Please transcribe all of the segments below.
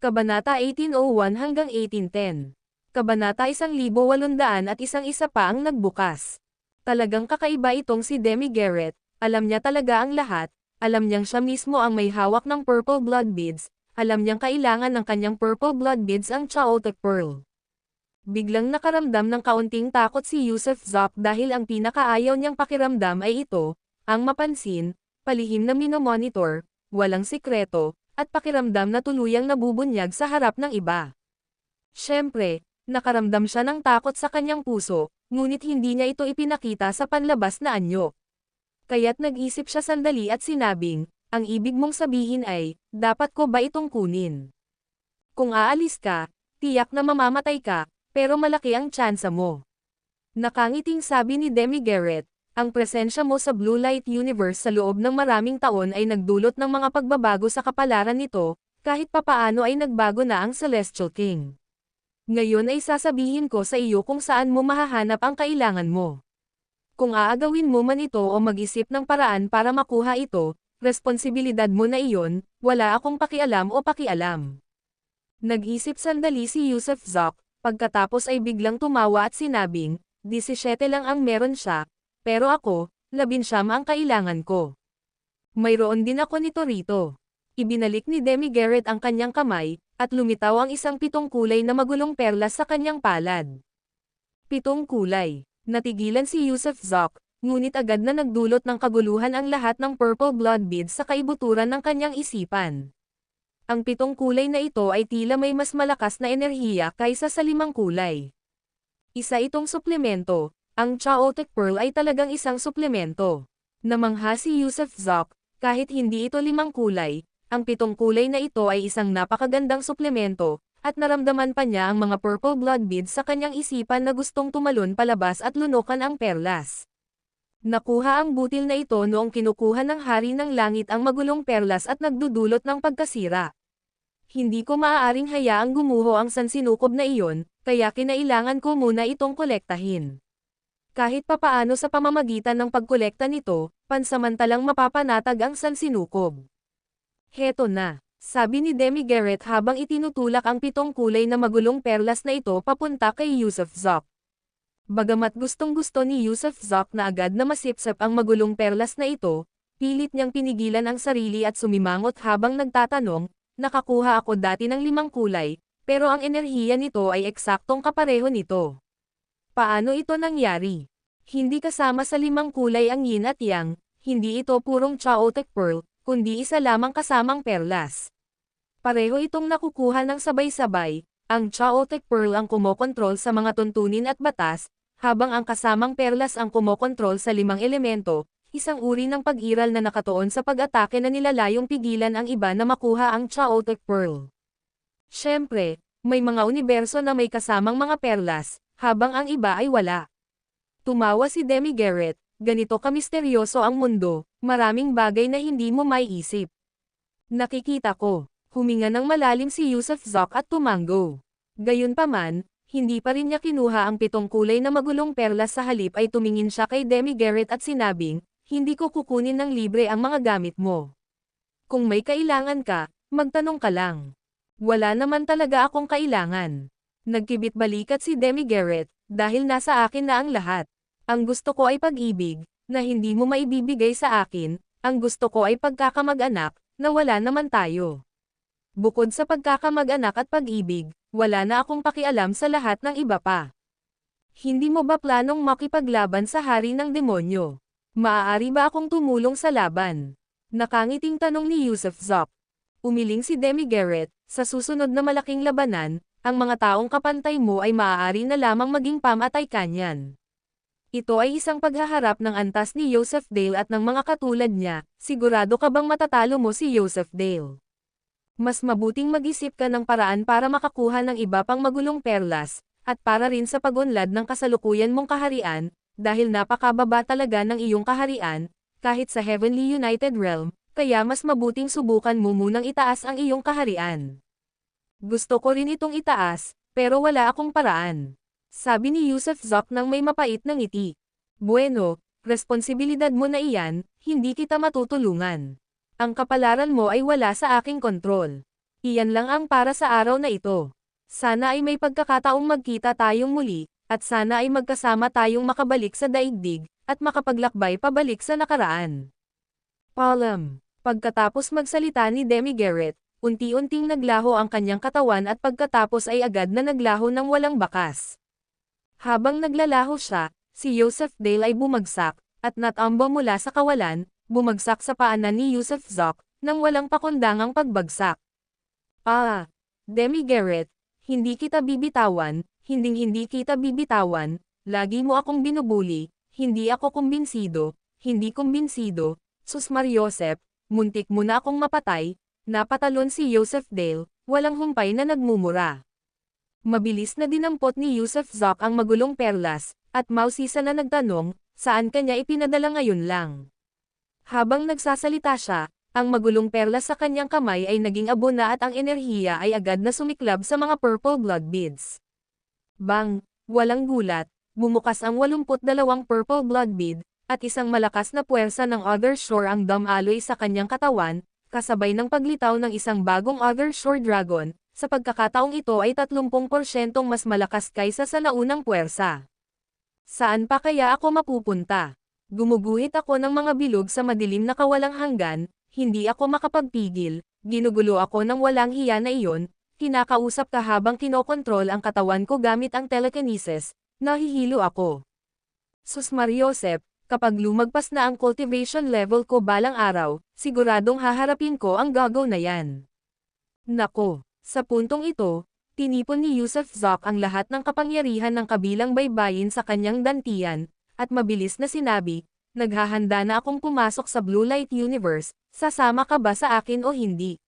Kabanata 1801 hanggang 1810. Kabanata 1801 pa ang nagbukas. Talagang kakaiba itong si Demi Garrett, alam niya talaga ang lahat, alam niyang siya mismo ang may hawak ng purple blood beads, alam niyang kailangan ng kanyang purple blood beads ang Chaotic Pearl. Biglang nakaramdam ng kaunting takot si Yusuf Zok dahil ang pinakaayaw niyang pakiramdam ay ito, ang mapansin, palihim na minomonitor, walang sikreto, at pakiramdam na tuluyang nabubunyag sa harap ng iba. Siyempre, nakaramdam siya ng takot sa kanyang puso, ngunit hindi niya ito ipinakita sa panlabas na anyo. Kaya't nag-isip siya sandali at sinabing, ang ibig mong sabihin ay, dapat ko ba itong kunin? Kung aalis ka, tiyak na mamamatay ka, pero malaki ang tsansa mo. Nakangiting sabi ni Demi Garrett, ang presensya mo sa Blue Light Universe sa loob ng maraming taon ay nagdulot ng mga pagbabago sa kapalaran nito, kahit papaano ay nagbago na ang Celestial King. Ngayon ay sasabihin ko sa iyo kung saan mo mahahanap ang kailangan mo. Kung aagawin mo man ito o mag-isip ng paraan para makuha ito, responsibilidad mo na iyon, wala akong pakialam o pakialam. Nag-isip sandali si Yusuf Zok, pagkatapos ay biglang tumawa at sinabing, 17 lang ang meron siya, pero ako, 19 ang kailangan ko. Mayroon din ako nito rito. Ibinalik ni Demi Garrett ang kanyang kamay, at lumitaw ang isang 7 kulay na magulong perlas sa kanyang palad. 7 kulay. Natigilan si Yusuf Zok, ngunit agad na nagdulot ng kaguluhan ang lahat ng purple blood beads sa kaibuturan ng kanyang isipan. Ang 7 kulay na ito ay tila may mas malakas na enerhiya kaysa sa 5 kulay. Isa itong suplemento. Ang Chaotic Pearl ay talagang isang suplemento. Namangha si Yusuf Zok, kahit hindi ito 5 kulay, ang 7 kulay na ito ay isang napakagandang suplemento, at naramdaman pa niya ang mga purple blood beads sa kanyang isipan na gustong tumalon palabas at lunukan ang perlas. Nakuha ang butil na ito noong kinukuha ng Hari ng Langit ang magulong perlas at nagdudulot ng pagkasira. Hindi ko maaaring hayaang gumuho ang sansinukob na iyon, kaya kinailangan ko muna itong kolektahin. Kahit papaano sa pamamagitan ng pagkolekta nito, pansamantalang mapapanatag ang sansinukob. Heto na, sabi ni Demi Garrett habang itinutulak ang 7 kulay na magulong perlas na ito papunta kay Yusuf Zok. Bagamat gustong-gusto ni Yusuf Zok na agad na masipsap ang magulong perlas na ito, pilit niyang pinigilan ang sarili at sumimangot habang nagtatanong, nakakuha ako dati ng 5 kulay, pero ang enerhiya nito ay eksaktong kapareho nito. Paano ito nangyari? Hindi kasama sa 5 kulay ang yin at yang, hindi ito purong Chaotic Pearl, kundi isa lamang kasamang perlas. Pareho itong nakukuha ng sabay-sabay, ang Chaotic Pearl ang kumokontrol sa mga tuntunin at batas, habang ang kasamang perlas ang kumokontrol sa 5 elemento, isang uri ng pag-iral na nakatuon sa pag-atake na nilalayong pigilan ang iba na makuha ang Chaotic Pearl. Siyempre, may mga universo na may kasamang mga perlas, habang ang iba ay wala. Tumawa si Demi Garrett, ganito kamisteryoso ang mundo, maraming bagay na hindi mo maiisip. Nakikita ko, huminga ng malalim si Yusuf Zok at tumango. Gayunpaman, hindi pa rin niya kinuha ang 7 kulay na magulong perlas sa halip ay tumingin siya kay Demi Garrett at sinabing, hindi ko kukunin ng libre ang mga gamit mo. Kung may kailangan ka, magtanong ka lang. Wala naman talaga akong kailangan. Nagkibit balikat si Demi Garrett, dahil nasa akin na ang lahat. Ang gusto ko ay pag-ibig, na hindi mo maibibigay sa akin, ang gusto ko ay pagkakamag-anak, na wala naman tayo. Bukod sa pagkakamag-anak at pag-ibig, wala na akong pakialam sa lahat ng iba pa. Hindi mo ba planong makipaglaban sa hari ng demonyo? Maaari ba akong tumulong sa laban? Nakangiting tanong ni Yusuf Zok. Umiling si Demi Garrett, sa susunod na malaking labanan, ang mga taong kapantay mo ay maaari na lamang maging pamatay kanyan. Ito ay isang paghaharap ng antas ni Joseph Dale at ng mga katulad niya, sigurado ka bang matatalo mo si Joseph Dale? Mas mabuting mag-isip ka ng paraan para makakuha ng iba pang magulong perlas, at para rin sa pagunlad ng kasalukuyan mong kaharian, dahil napakababa talaga ng iyong kaharian, kahit sa Heavenly United Realm, kaya mas mabuting subukan mo munang itaas ang iyong kaharian. Gusto ko rin itong itaas, pero wala akong paraan. Sabi ni Yusuf Zok nang may mapait na ngiti. Bueno, responsibilidad mo na iyan, hindi kita matutulungan. Ang kapalaran mo ay wala sa aking kontrol. Iyan lang ang para sa araw na ito. Sana ay may pagkakataong magkita tayong muli, at sana ay magkasama tayong makabalik sa daigdig, at makapaglakbay pabalik sa nakaraan. Paalam. Pagkatapos magsalita ni Demi Garrett, unti-unting naglaho ang kanyang katawan at pagkatapos ay agad na naglaho ng walang bakas. Habang naglalaho siya, si Yosef Dale ay bumagsak, at natambo mula sa kawalan, bumagsak sa paanan ni Yusuf Zoc, nang walang pakundangang pagbagsak. Demi Garrett, hindi kita bibitawan, hindi kita bibitawan, lagi mo akong binubuli, hindi ako kumbinsido, hindi kumbinsido, sus Mariosep, muntik mo na akong mapatay, napatalon si Yosef Dale, walang humpay na nagmumura. Mabilis na dinampot ni Yusuf Zoc ang magulong perlas, at mausisa na nagtanong, saan kanya ipinadala ngayon lang. Habang nagsasalita siya, ang magulong perlas sa kanyang kamay ay naging abo na at ang enerhiya ay agad na sumiklab sa mga purple blood beads. Bang! Walang gulat, bumukas ang 82 purple blood bead, at isang malakas na puwersa ng Other Shore ang dumaloy sa kanyang katawan, kasabay ng paglitaw ng isang bagong Other Shore Dragon, sa pagkakataong ito ay 30% mas malakas kaysa sa naunang puwersa. Saan pa kaya ako mapupunta? Gumuguhit ako ng mga bilog sa madilim na kawalang hanggan, hindi ako makapagpigil, ginugulo ako ng walang hiya na iyon, kinakausap ka habang kinokontrol ang katawan ko gamit ang telekinesis, nahihilo ako. Sus Mariosep, kapag lumagpas na ang cultivation level ko balang araw, siguradong haharapin ko ang gagaw na yan. Nako, sa puntong ito, tinipon ni Yusuf Zoc ang lahat ng kapangyarihan ng kabilang baybayin sa kanyang dantian, at mabilis na sinabi, naghahanda na akong pumasok sa Blue Light Universe, sasama ka ba sa akin o hindi?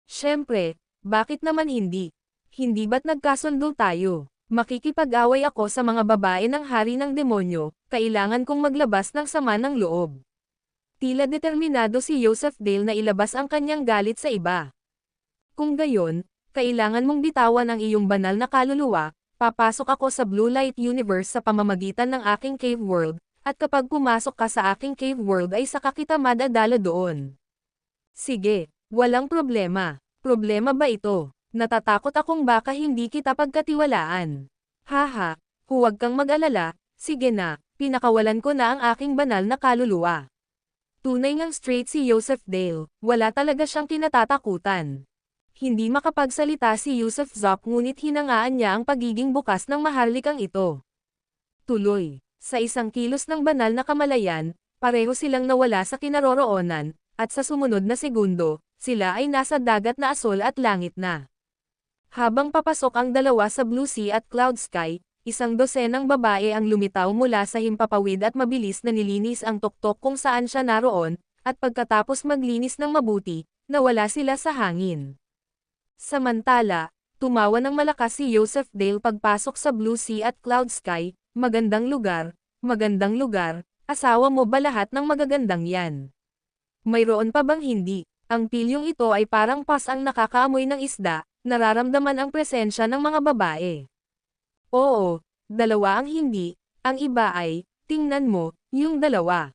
Siyempre, bakit naman hindi? Hindi ba't nagkasundo tayo? Makikipag-away ako sa mga babae ng hari ng demonyo, kailangan kong maglabas ng sama ng loob. Tila determinado si Yosef Dale na ilabas ang kanyang galit sa iba. Kung gayon, kailangan mong bitawan ang iyong banal na kaluluwa, papasok ako sa Blue Light Universe sa pamamagitan ng aking cave world, at kapag pumasok ka sa aking cave world ay saka kita madadala doon. Sige, walang problema. Problema ba ito? Natatakot akong baka hindi kita pagkatiwalaan. Haha, huwag kang mag-alala, sige na, pinakawalan ko na ang aking banal na kaluluwa. Tunay ngang straight si Yosef Dale, wala talaga siyang kinatatakutan. Hindi makapagsalita si Yusuf Zoc ngunit hinangaan niya ang pagiging bukas ng maharlikang ito. Tuloy, sa isang kilos ng banal na kamalayan, pareho silang nawala sa kinaroroonan, at sa sumunod na segundo, sila ay nasa dagat na asol at langit na. Habang papasok ang dalawa sa Blue Sea at Cloud Sky, isang dosenang babae ang lumitaw mula sa himpapawid at mabilis na nilinis ang tuktok kung saan siya naroon, at pagkatapos maglinis ng mabuti, nawala sila sa hangin. Samantala, tumawa ng malakas si Yosef Dale pagpasok sa Blue Sea at Cloud Sky, magandang lugar, asawa mo ba lahat ng magagandang yan? Mayroon pa bang hindi? Ang pilyong ito ay parang pas ang nakakaamoy ng isda, nararamdaman ang presensya ng mga babae. Oo, dalawa ang hindi, ang iba ay, tingnan mo, yung dalawa.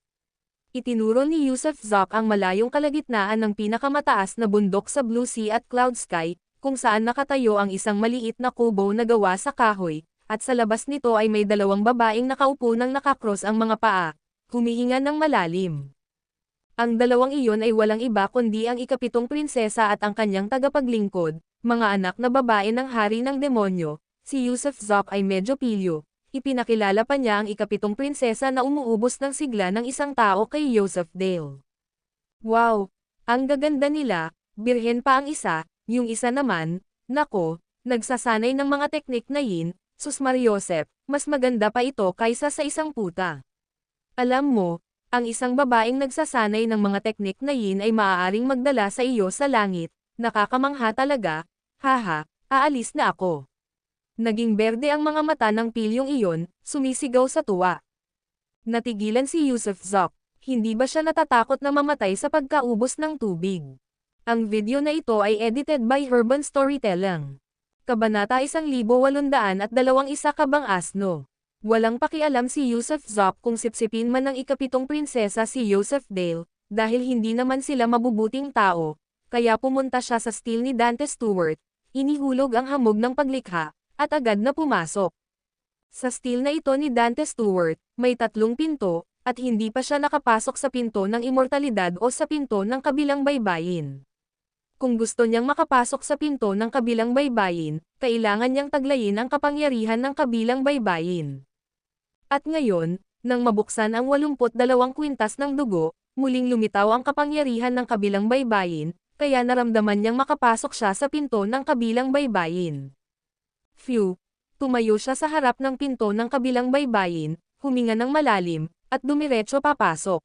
Itinuro ni Yusuf Zoc ang malayong kalagitnaan ng pinakamataas na bundok sa Blue Sea at Cloud Sky, kung saan nakatayo ang isang maliit na kubo na gawa sa kahoy, at sa labas nito ay may dalawang babaeng nakaupo nang nakakross ang mga paa, humihinga ng malalim. Ang dalawang iyon ay walang iba kundi ang ikapitong prinsesa at ang kanyang tagapaglingkod, mga anak na babae ng hari ng demonyo. Si Yusuf Zoc ay medyo pilyo, ipinakilala pa niya ang ikapitong prinsesa na umuubos ng sigla ng isang tao kay Yosef Dale. Wow! Ang gaganda nila, birhen pa ang isa, yung isa naman, nako, nagsasanay ng mga teknik na yin, sus Mariosep, mas maganda pa ito kaysa sa isang puta. Alam mo, ang isang babaeng nagsasanay ng mga teknik na yin ay maaaring magdala sa iyo sa langit, nakakamangha talaga, haha, aalis na ako. Naging berde ang mga mata ng pilyong iyon, sumisigaw sa tuwa. Natigilan si Yusuf Zoc, hindi ba siya natatakot na mamatay sa pagkaubos ng tubig? Ang video na ito ay edited by Urban Storytelling. Kabanata 1821 Kabang Asno. Walang pakialam si Yusuf Zoc kung sipsipin man ng ikapitong prinsesa si Yosef Dale, dahil hindi naman sila mabubuting tao, kaya pumunta siya sa steel ni Dante Stewart, inihulog ang hamog ng paglikha, at agad na pumasok. Sa steel na ito ni Dante Stewart, may 3 pinto, at hindi pa siya nakapasok sa pinto ng immortalidad o sa pinto ng kabilang baybayin. Kung gusto niyang makapasok sa pinto ng kabilang baybayin, kailangan niyang taglayin ang kapangyarihan ng kabilang baybayin. At ngayon, nang mabuksan ang 82 kwintas ng dugo, muling lumitaw ang kapangyarihan ng kabilang baybayin, kaya naramdaman niyang makapasok siya sa pinto ng kabilang baybayin. Phew! Tumayo siya sa harap ng pinto ng kabilang baybayin, huminga ng malalim, at dumiretso papasok.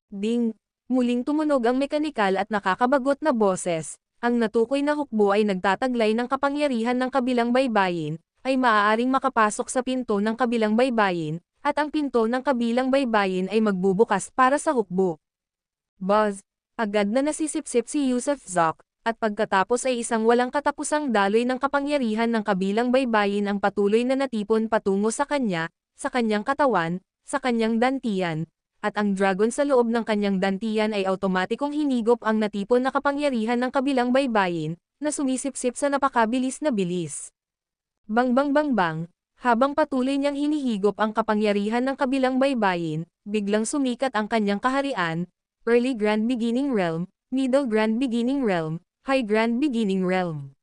Ding! Muling tumunog ang mekanikal at nakakabagot na boses. Ang natukoy na hukbo ay nagtataglay ng kapangyarihan ng kabilang baybayin, ay maaaring makapasok sa pinto ng kabilang baybayin, at ang pinto ng kabilang baybayin ay magbubukas para sa hukbo. Buzz! Agad na nasisipsip si Yusuf Zok, at pagkatapos ay isang walang katapusang daloy ng kapangyarihan ng kabilang baybayin ang patuloy na natipon patungo sa kanya, sa kanyang katawan, sa kanyang dantian, at ang dragon sa loob ng kanyang dantian ay automatikong hinigop ang natipon na kapangyarihan ng kabilang baybayin, na sumisipsip sa napakabilis na bilis. Bang bang bang bang, habang patuloy niyang hinihigop ang kapangyarihan ng kabilang baybayin, biglang sumikat ang kanyang kaharian, Early Grand Beginning Realm, Middle Grand Beginning Realm, High Grand Beginning Realm.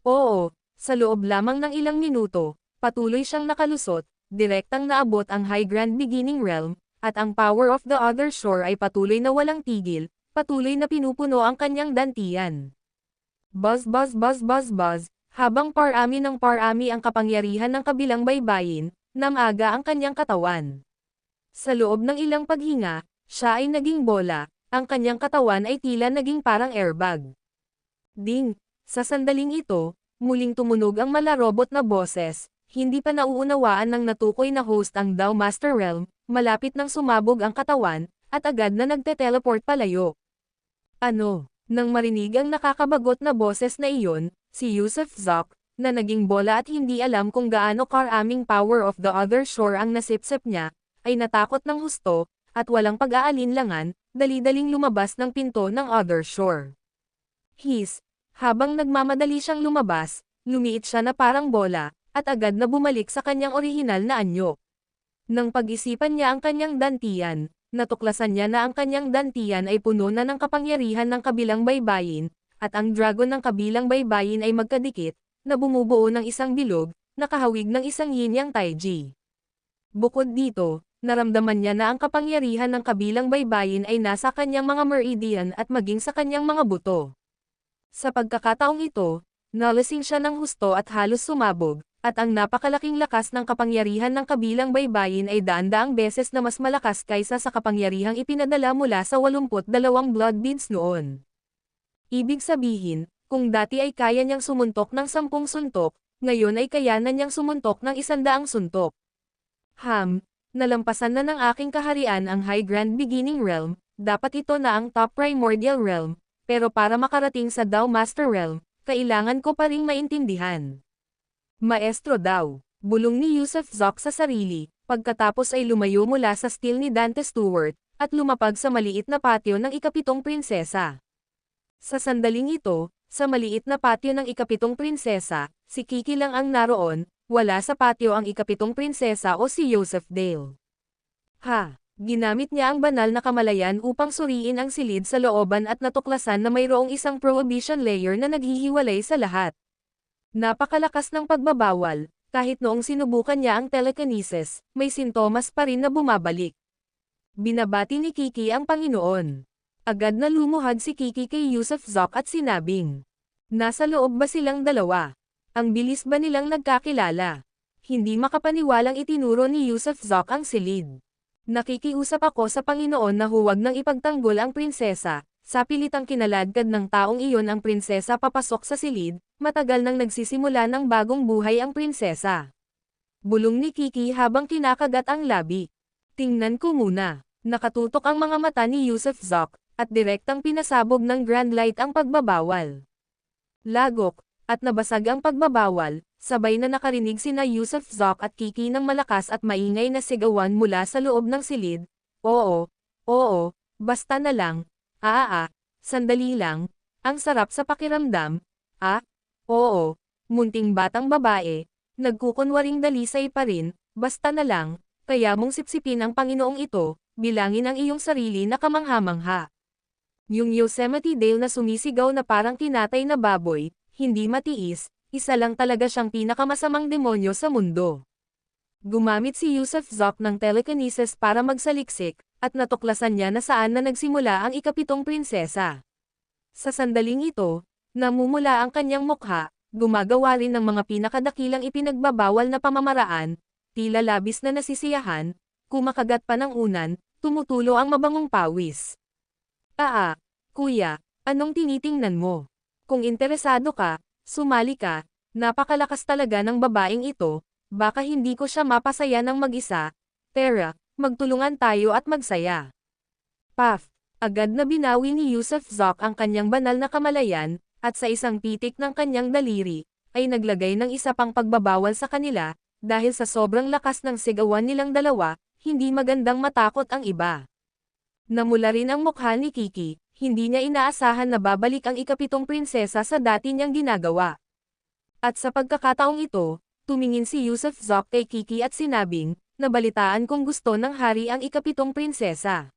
Oo, sa loob lamang ng ilang minuto, patuloy siyang nakalusot, direktang naabot ang High Grand Beginning Realm, at ang power of the other shore ay patuloy na walang tigil, patuloy na pinupuno ang kanyang dantian. Buzz buzz buzz buzz buzz, habang parami ng parami ang kapangyarihan ng kabilang baybayin, namaga ang kanyang katawan. Sa loob ng ilang paghinga, siya ay naging bola, ang kanyang katawan ay tila naging parang airbag. Ding! Sa sandaling ito, muling tumunog ang malarobot na boses, hindi pa nauunawaan ng natukoy na host ang Dao Master Realm, malapit nang sumabog ang katawan, at agad na nagte-teleport palayo. Ano? Nang marinig ang nakakabagot na boses na iyon, si Yusuf Zok, na naging bola at hindi alam kung gaano karaming power of the other shore ang nasipsip niya, ay natakot ng husto, at walang pag-aalinlangan, dali-daling lumabas ng pinto ng other shore. Habang nagmamadali siyang lumabas, lumiit siya na parang bola, at agad na bumalik sa kanyang orihinal na anyo. Nang pag-isipan niya ang kanyang dantian, natuklasan niya na ang kanyang dantian ay puno na ng kapangyarihan ng kabilang baybayin, at ang dragon ng kabilang baybayin ay magkadikit, na bumubuo ng isang bilog, na kahawig ng isang yin-yang taiji. Bukod dito, naramdaman niya na ang kapangyarihan ng kabilang baybayin ay nasa kanyang mga meridian at maging sa kanyang mga buto. Sa pagkakataong ito, nalasing siya ng husto at halos sumabog, at ang napakalaking lakas ng kapangyarihan ng kabilang baybayin ay daan-daang beses na mas malakas kaysa sa kapangyarihang ipinadala mula sa 82 blood beads noon. Ibig sabihin, kung dati ay kaya niyang sumuntok ng 10 suntok, ngayon ay kayanan niyang sumuntok ng 100 suntok. Nalampasan na ng aking kaharian ang High Grand Beginning Realm, dapat ito na ang Top Primordial Realm, pero para makarating sa Dao Master Realm, kailangan ko pa ring maintindihan. Maestro Dao, bulong ni Yusuf Zok sa sarili, pagkatapos ay lumayo mula sa steel ni Dante Stewart, at lumapag sa maliit na patio ng ikapitong prinsesa. Sa sandaling ito, sa maliit na patio ng ikapitong prinsesa, si Kiki lang ang naroon, wala sa patio ang ikapitong prinsesa o si Yusuf Dale. Ginamit niya ang banal na kamalayan upang suriin ang silid sa looban at natuklasan na mayroong isang prohibition layer na naghihiwalay sa lahat. Napakalakas ng pagbabawal, kahit noong sinubukan niya ang telekinesis, may sintomas pa rin na bumabalik. Binabati ni Kiki ang Panginoon. Agad na lumuhad si Kiki kay Yusuf Zok at sinabing, "Nasa loob ba silang dalawa? Ang bilis ba nilang nagkakilala?" Hindi makapaniwalang itinuro ni Yusuf Zok ang silid. "Nakikiusap ako sa Panginoon na huwag nang ipagtanggol ang prinsesa." Sa pilitang kinaladkad ng taong iyon ang prinsesa papasok sa silid, matagal nang nagsisimula ng bagong buhay ang prinsesa. Bulong ni Kiki habang kinakagat ang labi. "Tingnan ko muna." Nakatutok ang mga mata ni Yusuf Zok, at direktang pinasabog ng Grand Light ang pagbabawal. Lagok, at nabasag ang pagbabawal, sabay na nakarinig sina Yusuf Zok at Kiki ng malakas at maingay na sigawan mula sa loob ng silid. Oo, basta na lang, sandali lang, ang sarap sa pakiramdam, ah? Oo, munting batang babae, nagkukunwaring dalisay pa rin, basta na lang, kaya mong sipsipin ang Panginoong ito, bilangin ang iyong sarili na kamangha-mangha. Yung Yosemite Dale na sumisigaw na parang tinatay na baboy, hindi matiis, isa lang talaga siyang pinakamasamang demonyo sa mundo. Gumamit si Yusuf Zok ng telekinesis para magsaliksik, at natuklasan niya na saan na nagsimula ang ikapitong prinsesa. Sa sandaling ito, namumula ang kanyang mukha, gumagawa rin ng mga pinakadakilang ipinagbabawal na pamamaraan, tila labis na nasisiyahan, kumakagat pa ng unan, tumutulo ang mabangong pawis. Kuya, anong tinitingnan mo? Kung interesado ka, sumali ka, napakalakas talaga ng babaeng ito, baka hindi ko siya mapasaya ng mag-isa, Tara, magtulungan tayo at magsaya. Puff! Agad na binawi ni Yusuf Zok ang kanyang banal na kamalayan, at sa isang pitik ng kanyang daliri, ay naglagay ng isa pang pagbabawal sa kanila, dahil sa sobrang lakas ng sigawan nilang dalawa, hindi magandang matakot ang iba. Namula rin ang mukha ni Kiki, hindi niya inaasahan na babalik ang ikapitong prinsesa sa dati niyang ginagawa. At sa pagkakataong ito, tumingin si Yusuf Zok kay Kiki at sinabing, nabalitaan kong gusto ng hari ang ikapitong prinsesa.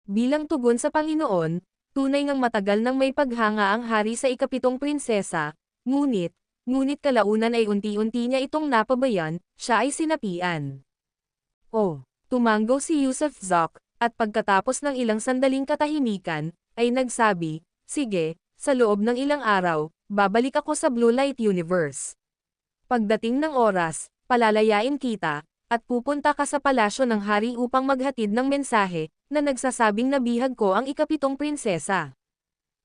Bilang tugon sa Panginoon, tunay ngang matagal nang may paghanga ang hari sa ikapitong prinsesa, ngunit kalaunan ay unti-unti niya itong napabayan, siya ay sinapian. Tumango si Yusuf Zok, at pagkatapos ng ilang sandaling katahimikan, ay nagsabi, sige, sa loob ng ilang araw, babalik ako sa Blue Light Universe. Pagdating ng oras, palalayain kita, at pupunta ka sa palasyo ng hari upang maghatid ng mensahe, na nagsasabing nabihag ko ang ikapitong prinsesa.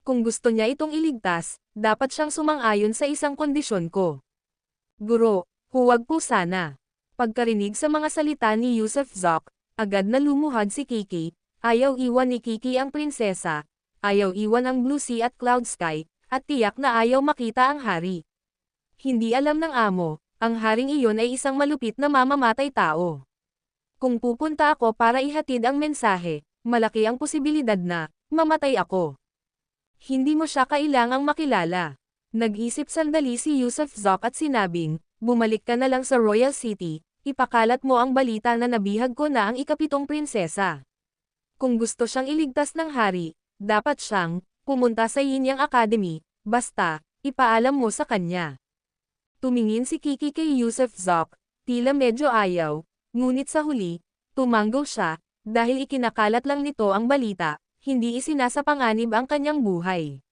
Kung gusto niya itong iligtas, dapat siyang sumang-ayon sa isang kondisyon ko. Guro, huwag po sana. Pagkarinig sa mga salita ni Yusuf Zok, agad na lumuhad si Kiki, ayaw iwan ni Kiki ang prinsesa, ayaw iwan ang Blue Sea at Cloud Sky, at tiyak na ayaw makita ang hari. Hindi alam ng amo, ang haring iyon ay isang malupit na mamamatay tao. Kung pupunta ako para ihatid ang mensahe, malaki ang posibilidad na mamatay ako. Hindi mo siya kailangang makilala. Nag-isip sandali si Yusuf Zok at sinabing, bumalik ka na lang sa Royal City, ipakalat mo ang balita na nabihag ko na ang ikapitong prinsesa. Kung gusto siyang iligtas ng hari, dapat siyang pumunta sa Yinyang Academy, basta, ipaalam mo sa kanya. Tumingin si Kiki kay Yusuf Zok, tila medyo ayaw, ngunit sa huli, tumanggo siya, dahil ikinakalat lang nito ang balita, hindi isinasapanganib ang kanyang buhay.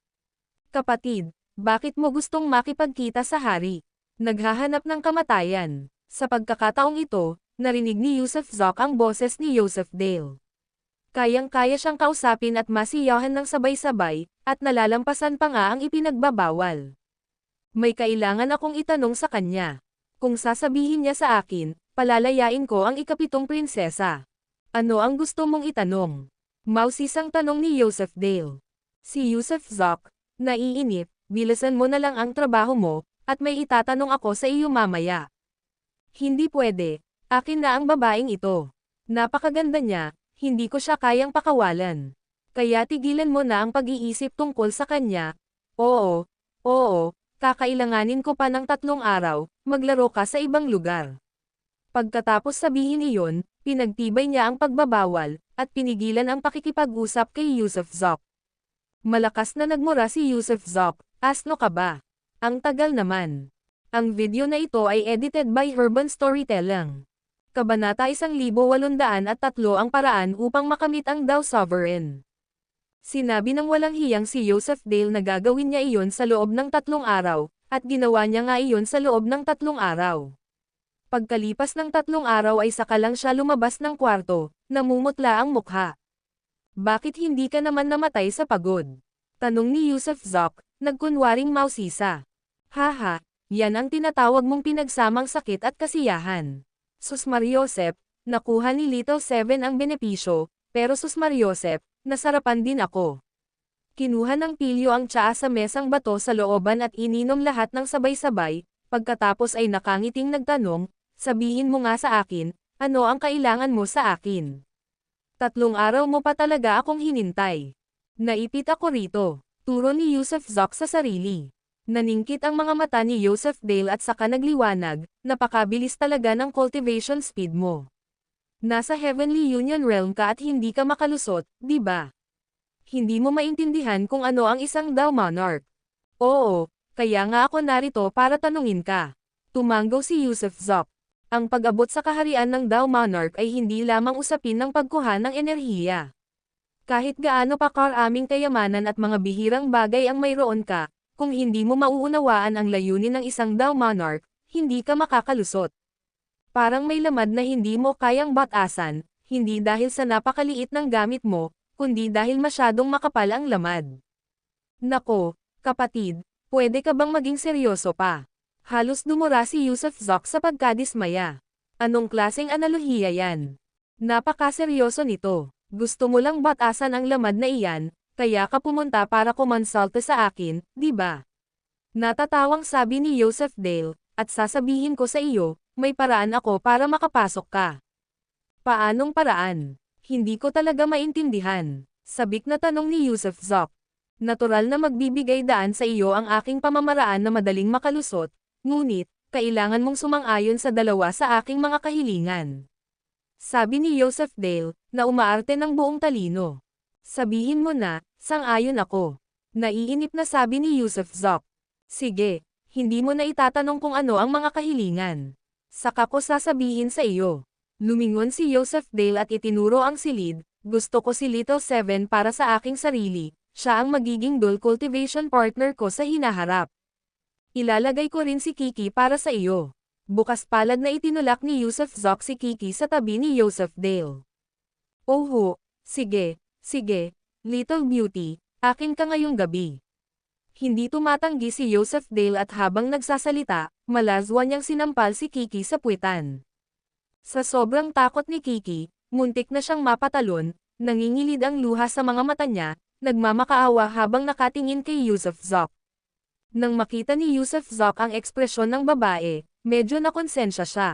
Kapatid, bakit mo gustong makipagkita sa hari? Naghahanap ng kamatayan. Sa pagkakataong ito, narinig ni Yusuf Zok ang boses ni Joseph Dale. Kayang-kaya siyang kausapin at masiyahan ng sabay-sabay, at nalalampasan pa nga ang ipinagbabawal. May kailangan akong itanong sa kanya. Kung sasabihin niya sa akin, palalayain ko ang ikapitong prinsesa. Ano ang gusto mong itanong? Mausisang tanong ni Joseph Dale. Si Yusuf Zok, naiinip, bilisan mo na lang ang trabaho mo, at may itatanong ako sa iyo mamaya. Hindi pwede, akin na ang babaeng ito. Napakaganda niya, hindi ko siya kayang pakawalan. Kaya tigilan mo na ang pag-iisip tungkol sa kanya. Oo, kakailanganin ko pa ng 3 araw, maglaro ka sa ibang lugar. Pagkatapos sabihin iyon, pinagtibay niya ang pagbabawal, at pinigilan ang pakikipag-usap kay Yusuf Zok. Malakas na nagmura si Yusuf Zok, asno ka ba? Ang tagal naman. Ang video na ito ay edited by Urban Storytelling. Kabanata 1803 ang paraan upang makamit ang Daw Sovereign. Sinabi ng walang hiyang si Joseph Dale na gagawin niya iyon sa loob ng 3 araw, at ginawa niya nga iyon sa loob ng 3 araw. Pagkalipas ng 3 araw ay saka lang siya lumabas ng kwarto, namumutla ang mukha. Bakit hindi ka naman namatay sa pagod? Tanong ni Yusuf Zok, nagkunwaring mausisa. Haha, yan ang tinatawag mong pinagsamang sakit at kasiyahan. Sus Mariosep, nakuha ni Little Seven ang benepisyo, pero sus Mariosep, nasarapan din ako. Kinuha ng pilyo ang tsaa sa mesang bato sa looban at ininom lahat ng sabay-sabay, pagkatapos ay nakangiting nagtanong, sabihin mo nga sa akin, ano ang kailangan mo sa akin? 3 araw mo pa talaga akong hinintay. Naipit ako rito. Turo ni Yusuf Zoc sa sarili. Naningkit ang mga mata ni Joseph Dale at saka nagliwanag, napakabilis talaga ng cultivation speed mo. Nasa Heavenly Union Realm ka at hindi ka makalusot, di ba? Hindi mo maintindihan kung ano ang isang Dao Monarch. Oo, kaya nga ako narito para tanungin ka. Tumanggaw si Yusuf Zoc. Ang pag-abot sa kaharian ng Dao Monarch ay hindi lamang usapin ng pagkuha ng enerhiya. Kahit gaano pa karaming kayamanan at mga bihirang bagay ang mayroon ka, kung hindi mo mauunawaan ang layunin ng isang Dao Monarch, hindi ka makakalusot. Parang may lamad na hindi mo kayang batasan, hindi dahil sa napakaliit ng gamit mo, kundi dahil masyadong makapal ang lamad. Nako, kapatid, pwede ka bang maging seryoso pa? Halos dumura si Yusuf Zoc sa pagkadismaya. Anong klaseng analohiya yan? Napakaseryoso nito. Gusto mo lang batasan ang lamad na iyan, kaya ka pumunta para kumonsulta sa akin, di ba? Natatawang sabi ni Joseph Dale, at sasabihin ko sa iyo, may paraan ako para makapasok ka. Paanong paraan? Hindi ko talaga maintindihan. Sabik na tanong ni Yusuf Zoc. Natural na magbibigay daan sa iyo ang aking pamamaraan na madaling makalusot, ngunit, kailangan mong sumang-ayon sa dalawa sa aking mga kahilingan. Sabi ni Joseph Dale, na umaarte ng buong talino. Sabihin mo na, sang-ayon ako. Naiinip na sabi ni Yusuf Zoc. Sige, hindi mo na itatanong kung ano ang mga kahilingan. Saka ko sasabihin sa iyo. Lumingon si Joseph Dale at itinuro ang silid, gusto ko si Little Seven para sa aking sarili, siya ang magiging dual cultivation partner ko sa hinaharap. Ilalagay ko rin si Kiki para sa iyo. Bukas palad na itinulak ni Yusuf Zoc si Kiki sa tabi ni Joseph Dale. Oh, sige, Little Beauty, akin ka ngayong gabi. Hindi tumatanggi si Joseph Dale at habang nagsasalita, malazwa niyang sinampal si Kiki sa puwitan. Sa sobrang takot ni Kiki, muntik na siyang mapatalon, nangingilid ang luha sa mga mata niya, nagmamakaawa habang nakatingin kay Yusuf Zoc. Nang makita ni Yusuf Zoc ang ekspresyon ng babae, medyo nakonsensya siya.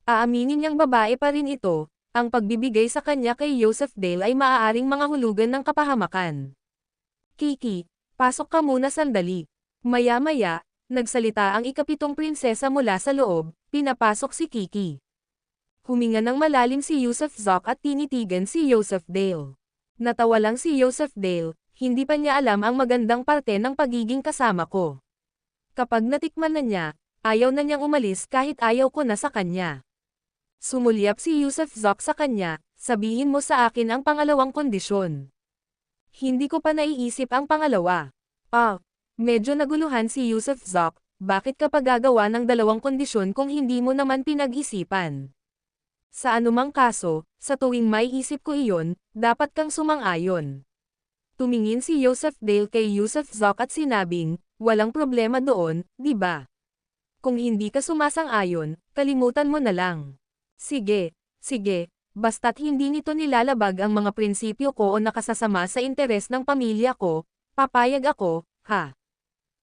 Aaminin niyang babae pa rin ito, ang pagbibigay sa kanya kay Joseph Dale ay maaaring mga hulugan ng kapahamakan. Kiki, pasok ka muna sandali. Maya-maya, nagsalita ang ikapitong prinsesa mula sa loob, pinapasok si Kiki. Huminga ng malalim si Yusuf Zoc at tinitigan si Joseph Dale. Natawa lang si Joseph Dale, hindi pa niya alam ang magandang parte ng pagiging kasama ko. Kapag natikman na niya, ayaw na niyang umalis kahit ayaw ko na sa kanya. Sumulyap si Yusuf Zoc sa kanya, sabihin mo sa akin ang pangalawang kondisyon. Hindi ko pa naiisip ang pangalawa. Medyo naguluhan si Yusuf Zoc, bakit ka pa gagawa ng dalawang kondisyon kung hindi mo naman pinag-isipan? Sa anumang kaso, sa tuwing may isip ko iyon, dapat kang sumang-ayon. Tumingin si Joseph Dale kay Yusuf Zoc at sinabing, walang problema doon, di ba? Kung hindi ka sumasang-ayon, kalimutan mo na lang. Sige, basta't hindi nito nilalabag ang mga prinsipyo ko o nakasasama sa interes ng pamilya ko, papayag ako, ha?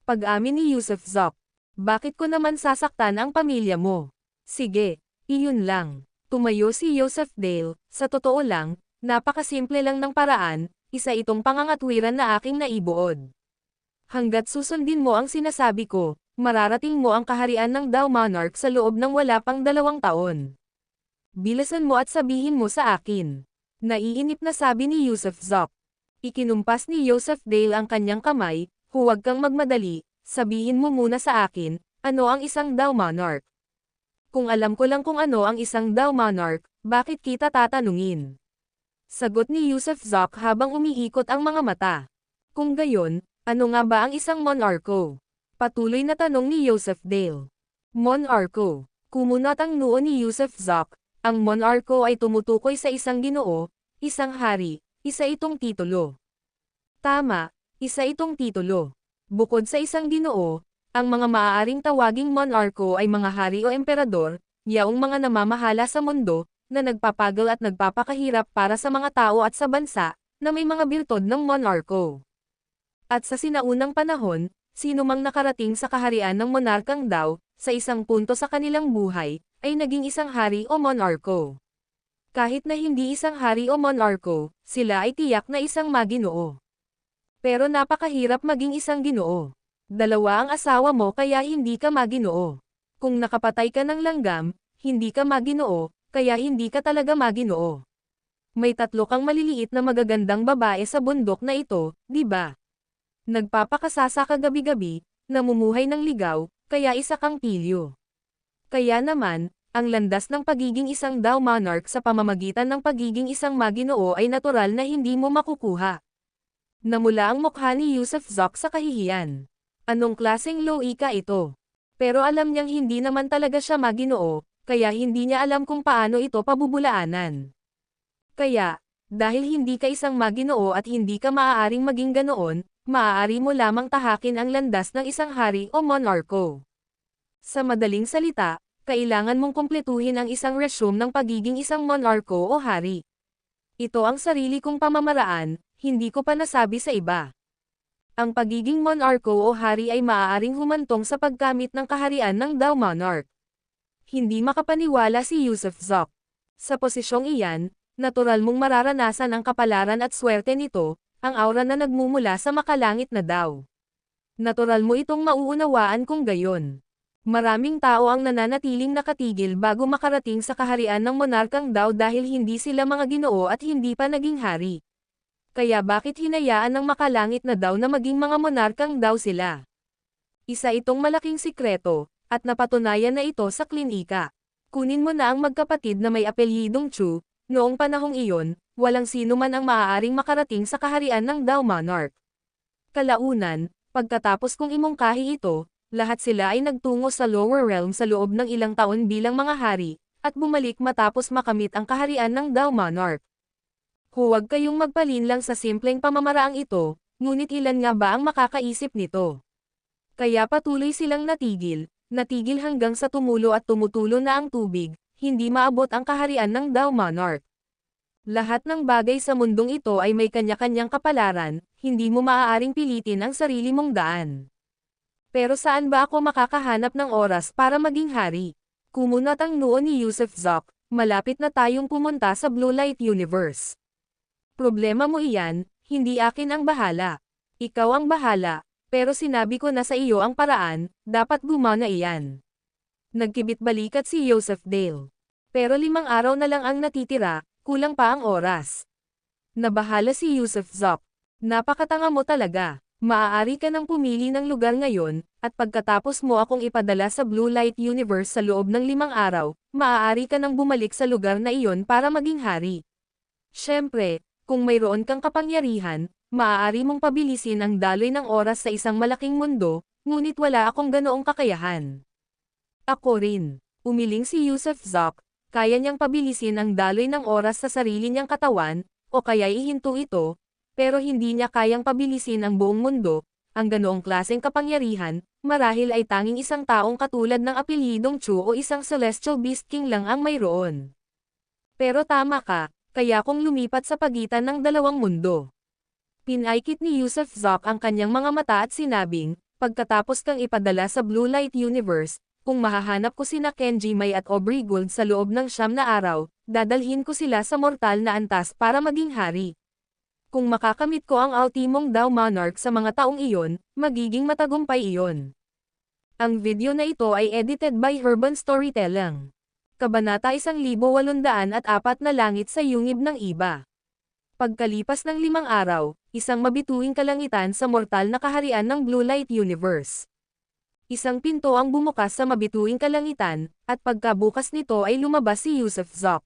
Pag-amin ni Yusuf Zoc. Bakit ko naman sasaktan ang pamilya mo? Sige, iyon lang. Tumayo si Joseph Dale, sa totoo lang, napakasimple lang ng paraan, isa itong pangangatwiran na aking naibuod. Hanggat susundin mo ang sinasabi ko, mararating mo ang kaharian ng Dao Monarch sa loob ng wala pang 2 taon. Bilasan mo at sabihin mo sa akin. Naiinip na sabi ni Yusuf Zoc. Ikinumpas ni Joseph Dale ang kanyang kamay, huwag kang magmadali, sabihin mo muna sa akin, ano ang isang Dao Monarch? Kung alam ko lang kung ano ang isang Dao Monarch, bakit kita tatanungin? Sagot ni Yusuf Zoc habang umiikot ang mga mata. Kung gayon, ano nga ba ang isang monarko? Patuloy na tanong ni Joseph Dale. Monarko. Kumunot ang noo ni Yusuf Zoc. Ang monarko ay tumutukoy sa isang ginoo, isang hari, isa itong titulo. Tama, isa itong titulo. Bukod sa isang ginoo, ang mga maaaring tawaging monarko ay mga hari o emperador, yaong mga namamahala sa mundo, na nagpapagal at nagpapakahirap para sa mga tao at sa bansa, na may mga birtod ng monarko. At sa sinaunang panahon, sino mang nakarating sa kaharian ng monarkang Dao, sa isang punto sa kanilang buhay, ay naging isang hari o monarko. Kahit na hindi isang hari o monarko, sila ay tiyak na isang maginoo. Pero napakahirap maging isang ginoo. Dalawa ang asawa mo kaya hindi ka maginoo. Kung nakapatay ka ng langgam, hindi ka maginoo, kaya hindi ka talaga maginoo. May 3 kang maliliit na magagandang babae sa bundok na ito, di ba? Nagpapakasasa ka gabi-gabi, namumuhay ng ligaw, kaya isa kang pilyo. Kaya naman, ang landas ng pagiging isang Dao Monarch sa pamamagitan ng pagiging isang maginoo ay natural na hindi mo makukuha. Namula ang mukha ni Yusuf Zok sa kahihiyan. Anong klaseng loika ito? Pero alam niyang hindi naman talaga siya maginoo, kaya hindi niya alam kung paano ito pabubulaanan. Kaya, dahil hindi ka isang maginoo at hindi ka maaaring maging ganoon, maaari mo lamang tahakin ang landas ng isang hari o monarko. Sa madaling salita, kailangan mong kumpletuhin ang isang resume ng pagiging isang monarko o hari. Ito ang sarili kong pamamaraan, hindi ko pa nasabi sa iba. Ang pagiging monarko o hari ay maaaring humantong sa pagkamit ng kaharian ng Dao Monarch. Hindi makapaniwala si Yusuf Zok. Sa posisyong iyan, natural mong mararanasan ang kapalaran at swerte nito, ang aura na nagmumula sa makalangit na Dao. Natural mo itong mauunawaan kung gayon. Maraming tao ang nananatiling nakatigil bago makarating sa kaharian ng monarkang Dao dahil hindi sila mga ginoo at hindi pa naging hari. Kaya bakit hinayaan ng makalangit na Dao na maging mga monarkang Dao sila? Isa itong malaking sikreto, at napatunayan na ito sa klinika. Kunin mo na ang magkapatid na may apelyidong Chu, noong panahong iyon, walang sino man ang maaaring makarating sa kaharian ng Dao Monarch. Kalaunan, pagkatapos kong imungkahi ito, lahat sila ay nagtungo sa lower realm sa loob ng ilang taon bilang mga hari, at bumalik matapos makamit ang kaharian ng Dao Monarch. Huwag kayong magpalinlang sa simpleng pamamaraang ito, ngunit ilan nga ba ang makakaisip nito? Kaya patuloy silang natigil hanggang sa tumulo at tumutulo na ang tubig, hindi maabot ang kaharian ng Dao Monarch. Lahat ng bagay sa mundong ito ay may kanya-kanyang kapalaran, hindi mo maaaring pilitin ang sarili mong daan. Pero saan ba ako makakahanap ng oras para maging hari? Kumunat ang noo ni Yusuf Zok, malapit na tayong pumunta sa Blue Light Universe. Problema mo iyan, hindi akin ang bahala. Ikaw ang bahala, pero sinabi ko na sa iyo ang paraan, dapat gumana iyan. Nagkibit-balikat si Yusuf Dale. Pero 5 araw na lang ang natitira, kulang pa ang oras. Nabahala si Yusuf Zok. Napakatanga mo talaga. Maaari ka nang pumili ng lugar ngayon, at pagkatapos mo akong ipadala sa Blue Light Universe sa loob ng 5 araw, maaari ka nang bumalik sa lugar na iyon para maging hari. Siyempre, kung mayroon kang kapangyarihan, maaari mong pabilisin ang daloy ng oras sa isang malaking mundo, ngunit wala akong ganoong kakayahan. Ako rin. Umiling si Yusuf Zok, kaya niyang pabilisin ang daloy ng oras sa sarili niyang katawan, o kaya ihinto ito, pero hindi niya kayang pabilisin ang buong mundo. Ang ganoong klaseng kapangyarihan, marahil ay tanging isang taong katulad ng apelyidong Chu o isang Celestial Beast King lang ang mayroon. Pero tama ka. Kaya kung lumipat sa pagitan ng 2 mundo. Pinaikit ni Yusuf Zok ang kanyang mga mata at sinabing, pagkatapos kang ipadala sa Blue Light Universe, kung mahahanap ko sina Kenji Mai at Aubrey Gould sa loob ng 9 na araw, dadalhin ko sila sa mortal na antas para maging hari. Kung makakamit ko ang ultimong Dao Monarch sa mga taong iyon, magiging matagumpay iyon. Ang video na ito ay edited by Urban Storytelling. Kabanata 1804 na langit sa yungib ng iba. Pagkalipas ng 5 araw, isang mabituing kalangitan sa mortal na kaharian ng Blue Light Universe. Isang pinto ang bumukas sa mabituing kalangitan, at pagkabukas nito ay lumabas si Yusuf Zok.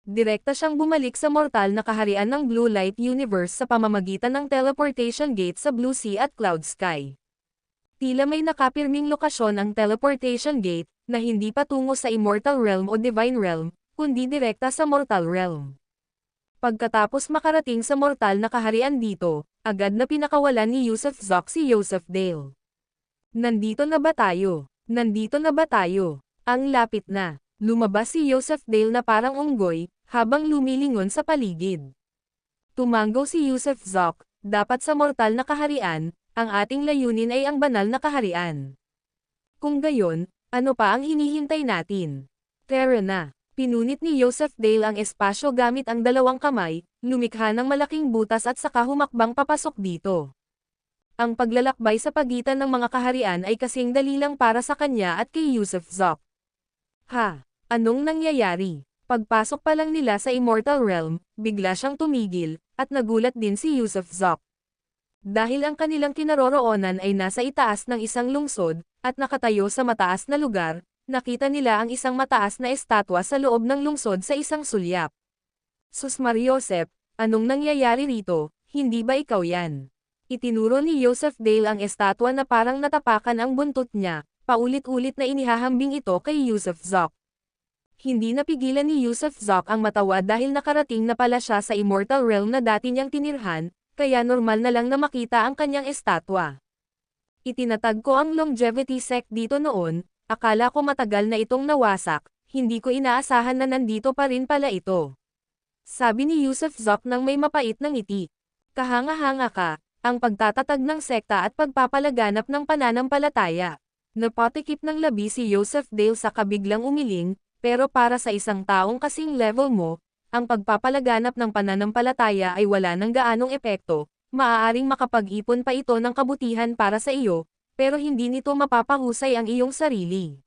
Direkta siyang bumalik sa mortal na kaharian ng Blue Light Universe sa pamamagitan ng teleportation gate sa Blue Sea at Cloud Sky. Tila may nakapirming lokasyon ang teleportation gate, na hindi patungo sa Immortal Realm o Divine Realm, kundi direkta sa Mortal Realm. Pagkatapos makarating sa mortal na kaharian dito, agad na pinakawalan ni Yusuf Zok si Yusuf Dale. Nandito na ba tayo? Nandito na ba tayo? Ang lapit na. Lumabas si Yusuf Dale na parang unggoy, habang lumilingon sa paligid. Tumanggo si Yusuf Zok, dapat sa mortal na kaharian, ang ating layunin ay ang banal na kaharian. Kung gayon, ano pa ang hinihintay natin? Tara na. Pinunit ni Yusuf Dale ang espasyo gamit ang 2 kamay, lumikha ng malaking butas at saka humakbang papasok dito. Ang paglalakbay sa pagitan ng mga kaharian ay kasing dali lang para sa kanya at kay Yusuf Zok. Ha? Anong nangyayari? Pagpasok pa lang nila sa Immortal Realm, bigla siyang tumigil, at nagulat din si Yusuf Zok. Dahil ang kanilang kinaroroonan ay nasa itaas ng isang lungsod, at nakatayo sa mataas na lugar, nakita nila ang isang mataas na estatwa sa loob ng lungsod sa isang sulyap. Sus Mariosep, anong nangyayari rito? Hindi ba ikaw yan? Itinuro ni Joseph Dale ang estatwa na parang natapakan ang buntot niya, paulit-ulit na inihahambing ito kay Yusuf Zok. Hindi napigilan ni Yusuf Zok ang matawa dahil nakarating na pala siya sa Immortal Realm na dati niyang tinirhan, kaya normal na lang na makita ang kanyang estatwa. Itinatag ko ang longevity sect dito noon, akala ko matagal na itong nawasak, hindi ko inaasahan na nandito pa rin pala ito. Sabi ni Yusuf Zok nang may mapait na ngiti. Kahanga-hanga ka, ang pagtatatag ng sekta at pagpapalaganap ng pananampalataya. Napatikip ng labi si Joseph Dale sa kabiglang umiling, pero para sa isang taong kasing level mo, ang pagpapalaganap ng pananampalataya ay wala ng gaanong epekto, maaaring makapag-ipon pa ito ng kabutihan para sa iyo, pero hindi nito mapapahusay ang iyong sarili.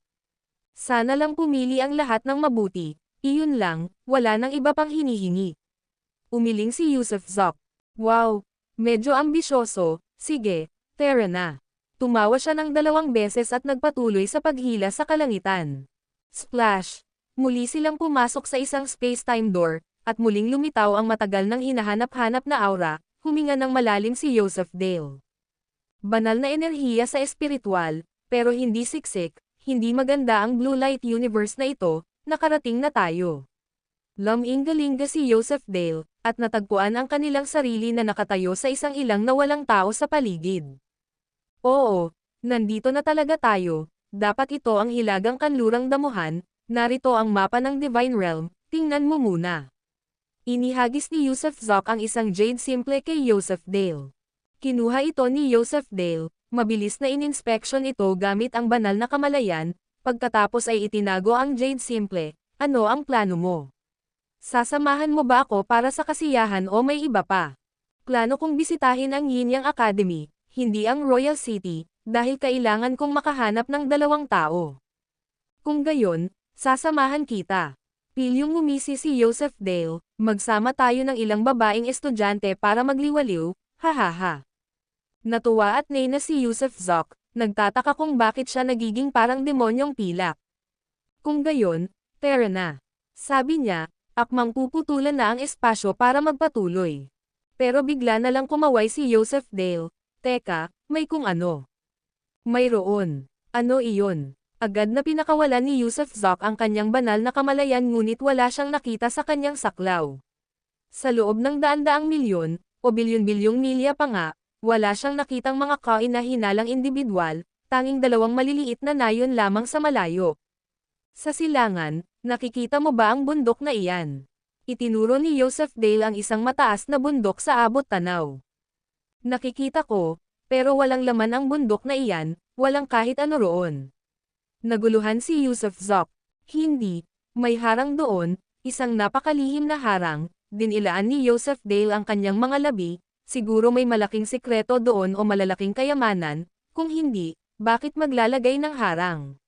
Sana lang pumili ang lahat ng mabuti, iyon lang, wala nang iba pang hinihingi. Umiling si Yusuf Zok. Wow! Medyo ambisyoso, sige, tara na. Tumawa siya ng 2 beses at nagpatuloy sa paghila sa kalangitan. Splash! Muli silang pumasok sa isang space-time door, at muling lumitaw ang matagal nang hinahanap-hanap na aura, huminga ng malalim si Joseph Dale. Banal na enerhiya sa espiritual, pero hindi siksik, hindi maganda ang blue light universe na ito, nakarating na tayo. Luminggalinga si Joseph Dale, at natagpuan ang kanilang sarili na nakatayo sa isang ilang na walang tao sa paligid. Oo, nandito na talaga tayo, dapat ito ang hilagang kanlurang damuhan, narito ang mapa ng Divine Realm, tingnan mo muna. Inihagis ni Yusuf Zok ang isang jade simple kay Joseph Dale. Kinuha ito ni Joseph Dale, mabilis na ininspeksyon ito gamit ang banal na kamalayan, pagkatapos ay itinago ang jade simple. Ano ang plano mo? Sasamahan mo ba ako para sa kasiyahan o may iba pa? Plano kong bisitahin ang Yin Yang Academy, hindi ang Royal City, dahil kailangan kong makahanap ng 2 tao. Kung gayon, sasamahan kita. Pilyong ngumisi si Joseph Dale, magsama tayo ng ilang babaeng estudyante para magliwaliw, hahaha. Natuwa at nena si Yusuf Zok, nagtataka kung bakit siya nagiging parang demonyong pilak. Kung gayon, tara na. Sabi niya, akmang puputulan na ang espasyo para magpatuloy. Pero bigla na lang kumaway si Joseph Dale, teka, may kung ano. Mayroon. Ano iyon? Agad na pinakawalan ni Yusuf Zok ang kanyang banal na kamalayan ngunit wala siyang nakita sa kanyang saklaw. Sa loob ng daan-daang milyon, o bilyon-bilyong milya pa nga, wala siyang nakitang mga kain na hinalang individual, tanging 2 maliliit na nayon lamang sa malayo. Sa silangan, nakikita mo ba ang bundok na iyan? Itinuro ni Joseph Dale ang isang mataas na bundok sa abot tanaw. Nakikita ko, pero walang laman ang bundok na iyan, walang kahit ano roon. Naguluhan si Yusuf Zok. Hindi, may harang doon, isang napakalihim na harang, dinilaan ni Joseph Dale ang kanyang mga labi, siguro may malaking sikreto doon o malalaking kayamanan, kung hindi, bakit maglalagay ng harang?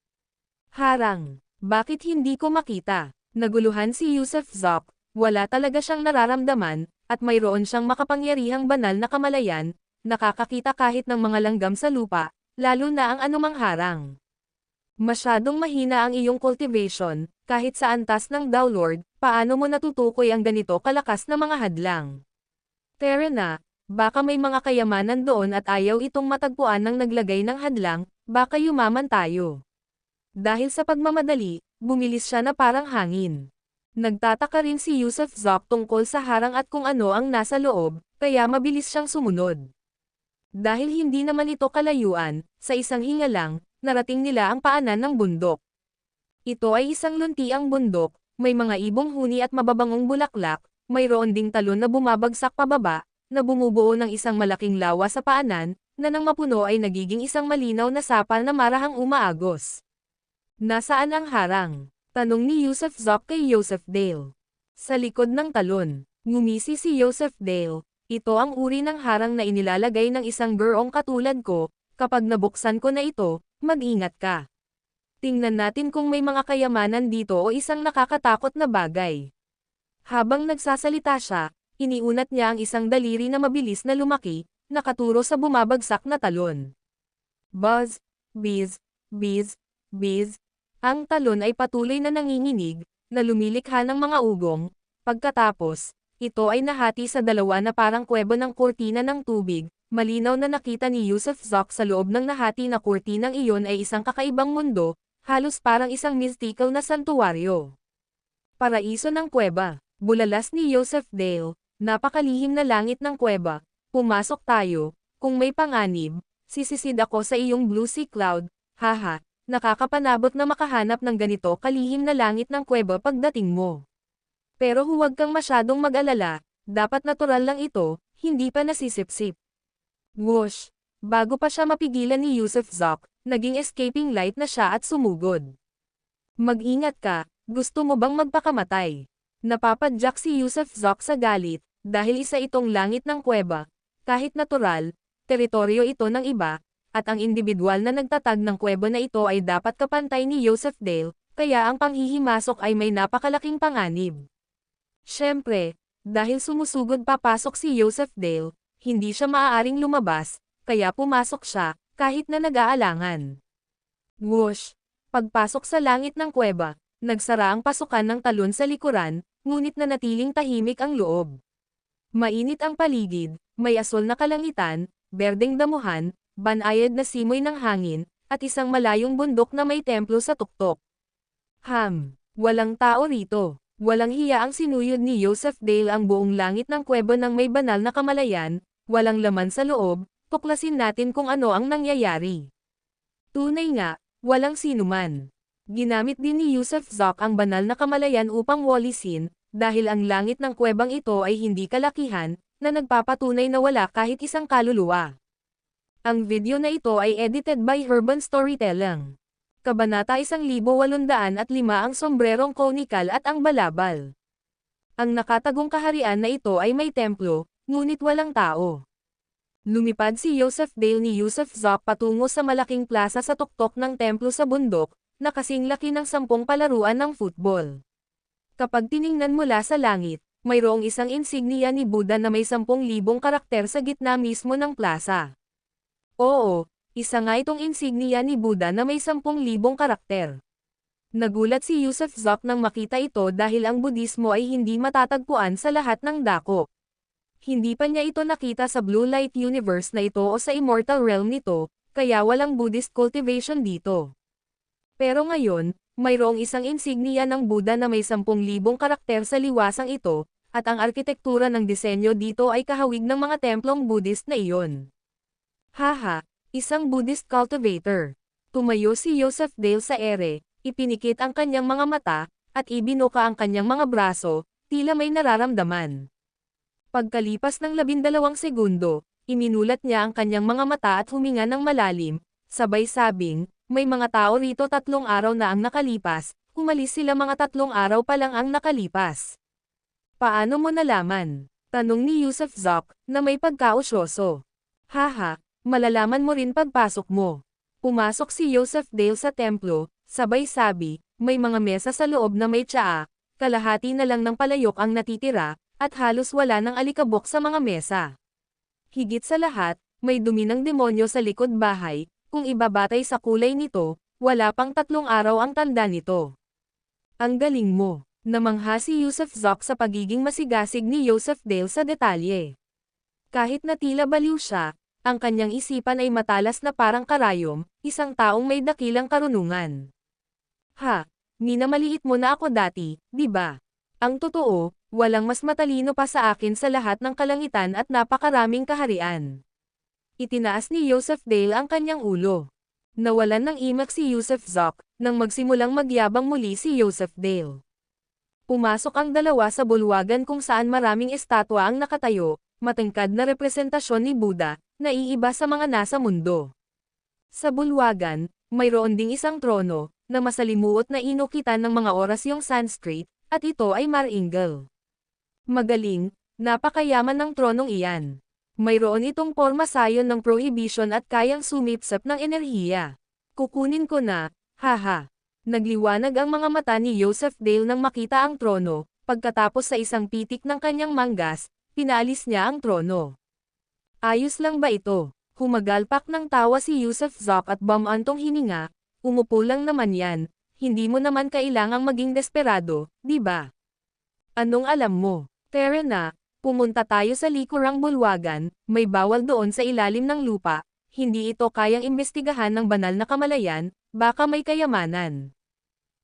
Harang. Bakit hindi ko makita? Naguluhan si Yusuf Zok, wala talaga siyang nararamdaman, at mayroon siyang makapangyarihang banal na kamalayan, nakakakita kahit ng mga langgam sa lupa, lalo na ang anumang harang. Masyadong mahina ang iyong cultivation, kahit sa antas ng Downlord, paano mo natutukoy ang ganito kalakas na mga hadlang? Tara na, baka may mga kayamanan doon at ayaw itong matagpuan ng naglagay ng hadlang, baka yumaman tayo. Dahil sa pagmamadali, bumilis siya na parang hangin. Nagtataka rin si Yusuf Zok tungkol sa harang at kung ano ang nasa loob, kaya mabilis siyang sumunod. Dahil hindi naman ito kalayuan, sa isang hinga lang, narating nila ang paanan ng bundok. Ito ay isang luntiang bundok, may mga ibong huni at mababangong bulaklak, mayroon ding talon na bumabagsak pababa, na bumubuo ng isang malaking lawa sa paanan, na nang mapuno ay nagiging isang malinaw na sapal na marahang umaagos. Nasaan ang harang? Tanong ni Yusuf Zok kay Joseph Dale. Sa likod ng talon. Ngumisi si Joseph Dale. Ito ang uri ng harang na inilalagay ng isang gurong katulad ko, kapag nabuksan ko na ito, mag-ingat ka. Tingnan natin kung may mga kayamanan dito o isang nakakatakot na bagay. Habang nagsasalita siya, iniunat niya ang isang daliri na mabilis na lumaki, nakaturo sa bumabagsak na talon. Buzz, bizz, bizz, bizz. Ang talon ay patuloy na nanginginig, na lumilikha ng mga ugong. Pagkatapos, ito ay nahati sa dalawa na parang kuwebo ng kurtina ng tubig. Malinaw na nakita ni Yusuf Zok sa loob ng nahati na kurtinang iyon ay isang kakaibang mundo, halos parang isang mystical na santuwaryo. Paraiso ng kuweba. Bulalas ni Yusuf Dale, napakalihim na langit ng kuweba. Pumasok tayo, kung may panganib, sisisid ako sa iyong blue sea cloud, haha, nakakapanabot na makahanap ng ganito kalihim na langit ng kuweba pagdating mo. Pero huwag kang masyadong mag-alala, dapat natural lang ito, hindi pa nasisipsip. Whoosh! Bago pa siya mapigilan ni Yusuf Zok, naging escaping light na siya at sumugod. Mag-ingat ka, gusto mo bang magpakamatay? Napapadyak si Yusuf Zok sa galit, dahil isa itong langit ng kuweba. Kahit natural, teritoryo ito ng iba, at ang individual na nagtatag ng kuweba na ito ay dapat kapantay ni Yusuf Dale, kaya ang panghihimasok ay may napakalaking panganib. Siyempre, dahil sumusugod papasok si Yusuf Dale, hindi siya maaaring lumabas, kaya pumasok siya, kahit na nag-aalangan. Whoosh! Pagpasok sa langit ng kuweba, nagsara ang pasukan ng talon sa likuran, ngunit nanatiling tahimik ang loob. Mainit ang paligid, may asol na kalangitan, berdeng damuhan, banayad na simoy ng hangin, at isang malayong bundok na may templo sa tuktok. Walang tao rito. Walang hiya ang sinuyod ni Yusuf Dale ang buong langit ng kuweba ng may banal na kamalayan, walang laman sa loob, tuklasin natin kung ano ang nangyayari. Tunay nga, walang sinuman. Ginamit din ni Yusuf Zok ang banal na kamalayan upang walisin, dahil ang langit ng kuwebang ito ay hindi kalakihan, na nagpapatunay na wala kahit isang kaluluwa. Ang video na ito ay edited by Urban Storytelling. Kabanata 1805 ang sombrerong conical at ang balabal. Ang nakatagong kaharian na ito ay may templo, ngunit walang tao. Lumipad si Yusuf Dale ni Yusuf Zok patungo sa malaking plaza sa tuktok ng templo sa bundok, na kasing laki ng 10 palaruan ng football. Kapag tiningnan mula sa langit, mayroong isang insignia ni Buddha na may 10,000 karakter sa gitna mismo ng plaza. Oo, isa nga itong insignia ni Buddha na may 10,000 karakter. Nagulat si Yusuf Zok nang makita ito dahil ang Budismo ay hindi matatagpuan sa lahat ng dako. Hindi pa niya ito nakita sa Blue Light Universe na ito o sa Immortal Realm nito, kaya walang Buddhist cultivation dito. Pero ngayon, mayroong isang insignia ng Buddha na may 10,000 karakter sa liwasang ito, at ang arkitektura ng disenyo dito ay kahawig ng mga templong Buddhist na iyon. Haha! Isang Buddhist cultivator. Tumayo si Yusuf Dale sa ere, ipinikit ang kanyang mga mata, at ibinuka ang kanyang mga braso, tila may nararamdaman. Pagkalipas ng 12 segundo, iminulat niya ang kanyang mga mata at huminga ng malalim, sabay sabing, may mga tao rito 3 araw na ang nakalipas, umalis sila mga 3 araw pa lang ang nakalipas. Paano mo nalaman? Tanong ni Yusuf Zok, na may pagkausyoso. Haha! Malalaman mo rin pagpasok mo. Pumasok si Yusuf Dale sa templo, sabay sabi, may mga mesa sa loob na may tsaa, kalahati na lang ng palayok ang natitira, at halos wala ng alikabok sa mga mesa. Higit sa lahat, may dumi ng demonyo sa likod bahay, kung ibabatay sa kulay nito, wala pang 3 araw ang tanda nito. Ang galing mo. Namangha si Yusuf Zok sa pagiging masigasig ni Yusuf Dale sa detalye. Kahit na tila baliw siya, ang kanyang isipan ay matalas na parang karayom, isang taong may dakilang karunungan. Minamaliit mo na ako dati, di ba? Ang totoo, walang mas matalino pa sa akin sa lahat ng kalangitan at napakaraming kaharian. Itinaas ni Yusuf Dale ang kanyang ulo. Nawalan ng imak si Yusuf Zok, nang magsimulang magyabang muli si Yusuf Dale. Pumasok ang dalawa sa bulwagan kung saan maraming estatwa ang nakatayo, matangkad na representasyon ni Buddha, na iiba sa mga nasa mundo. Sa bulwagan, mayroon ding isang trono, na masalimuot na inukitan ng mga orasyong Sanskrit, at ito ay maringal. Magaling, Napakayaman ng tronong iyan. Mayroon itong porma sayon ng prohibition at kayang sumipsap ng enerhiya. Kukunin ko na, haha. Nagliwanag ang mga mata ni Joseph Dale nang makita ang trono, pagkatapos sa isang pitik ng kanyang manggas, pinaalis niya ang trono. Ayos lang ba ito? Humagalpak ng tawa si Yusuf Zok at bumantong hininga, umupo lang naman yan, hindi mo naman kailangang maging desperado, di ba? Anong alam mo? Tara na, pumunta tayo sa likurang bulwagan, may bawal doon sa ilalim ng lupa, hindi ito kayang imbestigahan ng banal na kamalayan, baka may kayamanan.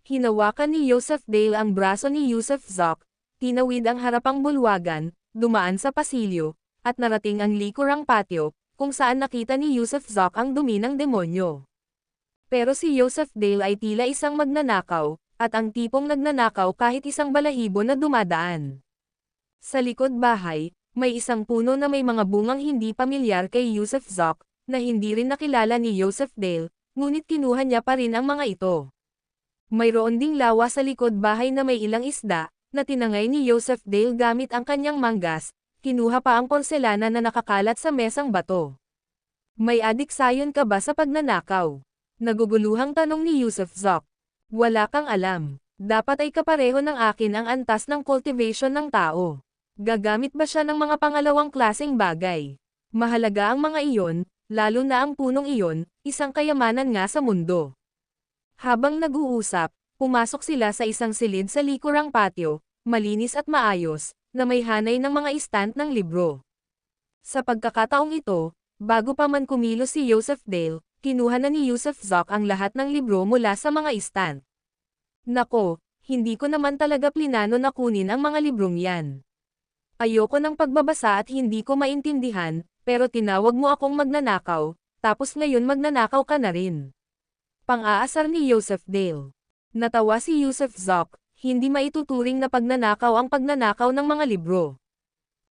Hinawakan ni Joseph Dale ang braso ni Yusuf Zok, tinawid ang harapang bulwagan, dumaan sa pasilyo, at narating ang likurang patio, kung saan nakita ni Yusuf Zok ang dumi ng demonyo. Pero si Joseph Dale ay tila isang magnanakaw, at ang tipong nagnanakaw kahit isang balahibo na dumadaan. Sa likod bahay, may isang puno na may mga bungang hindi pamilyar kay Yusuf Zok, na hindi rin nakilala ni Joseph Dale, ngunit kinuha niya pa rin ang mga ito. Mayroon ding lawa sa likod bahay na may ilang isda, na tinangay ni Joseph Dale gamit ang kanyang manggas, kinuha pa ang porselana na nakakalat sa mesang bato. May adiksayon ka ba sa pagnanakaw? Naguguluhang tanong ni Yusuf Zok. Wala kang alam. Dapat ay kapareho ng akin ang antas ng cultivation ng tao. Gagamit ba siya ng mga pangalawang klaseng bagay? Mahalaga ang mga iyon, lalo na ang punong iyon, isang kayamanan nga sa mundo. Habang nag-uusap, pumasok sila sa isang silid sa likurang patio, malinis at maayos, na may hanay ng mga istant ng libro. Sa pagkakataong ito, bago pa man kumilos si Joseph Dale, kinuha na ni Yusuf Zok ang lahat ng libro mula sa mga istant. Nako, hindi ko naman talaga plinano na kunin ang mga librong yan. Ayoko ng pagbabasa at hindi ko maintindihan, pero tinawag mo akong magnanakaw, tapos ngayon magnanakaw ka na rin. Pang-aasar ni Joseph Dale. Natawa si Yusuf Zok, hindi maituturing na pagnanakaw ang pagnanakaw ng mga libro.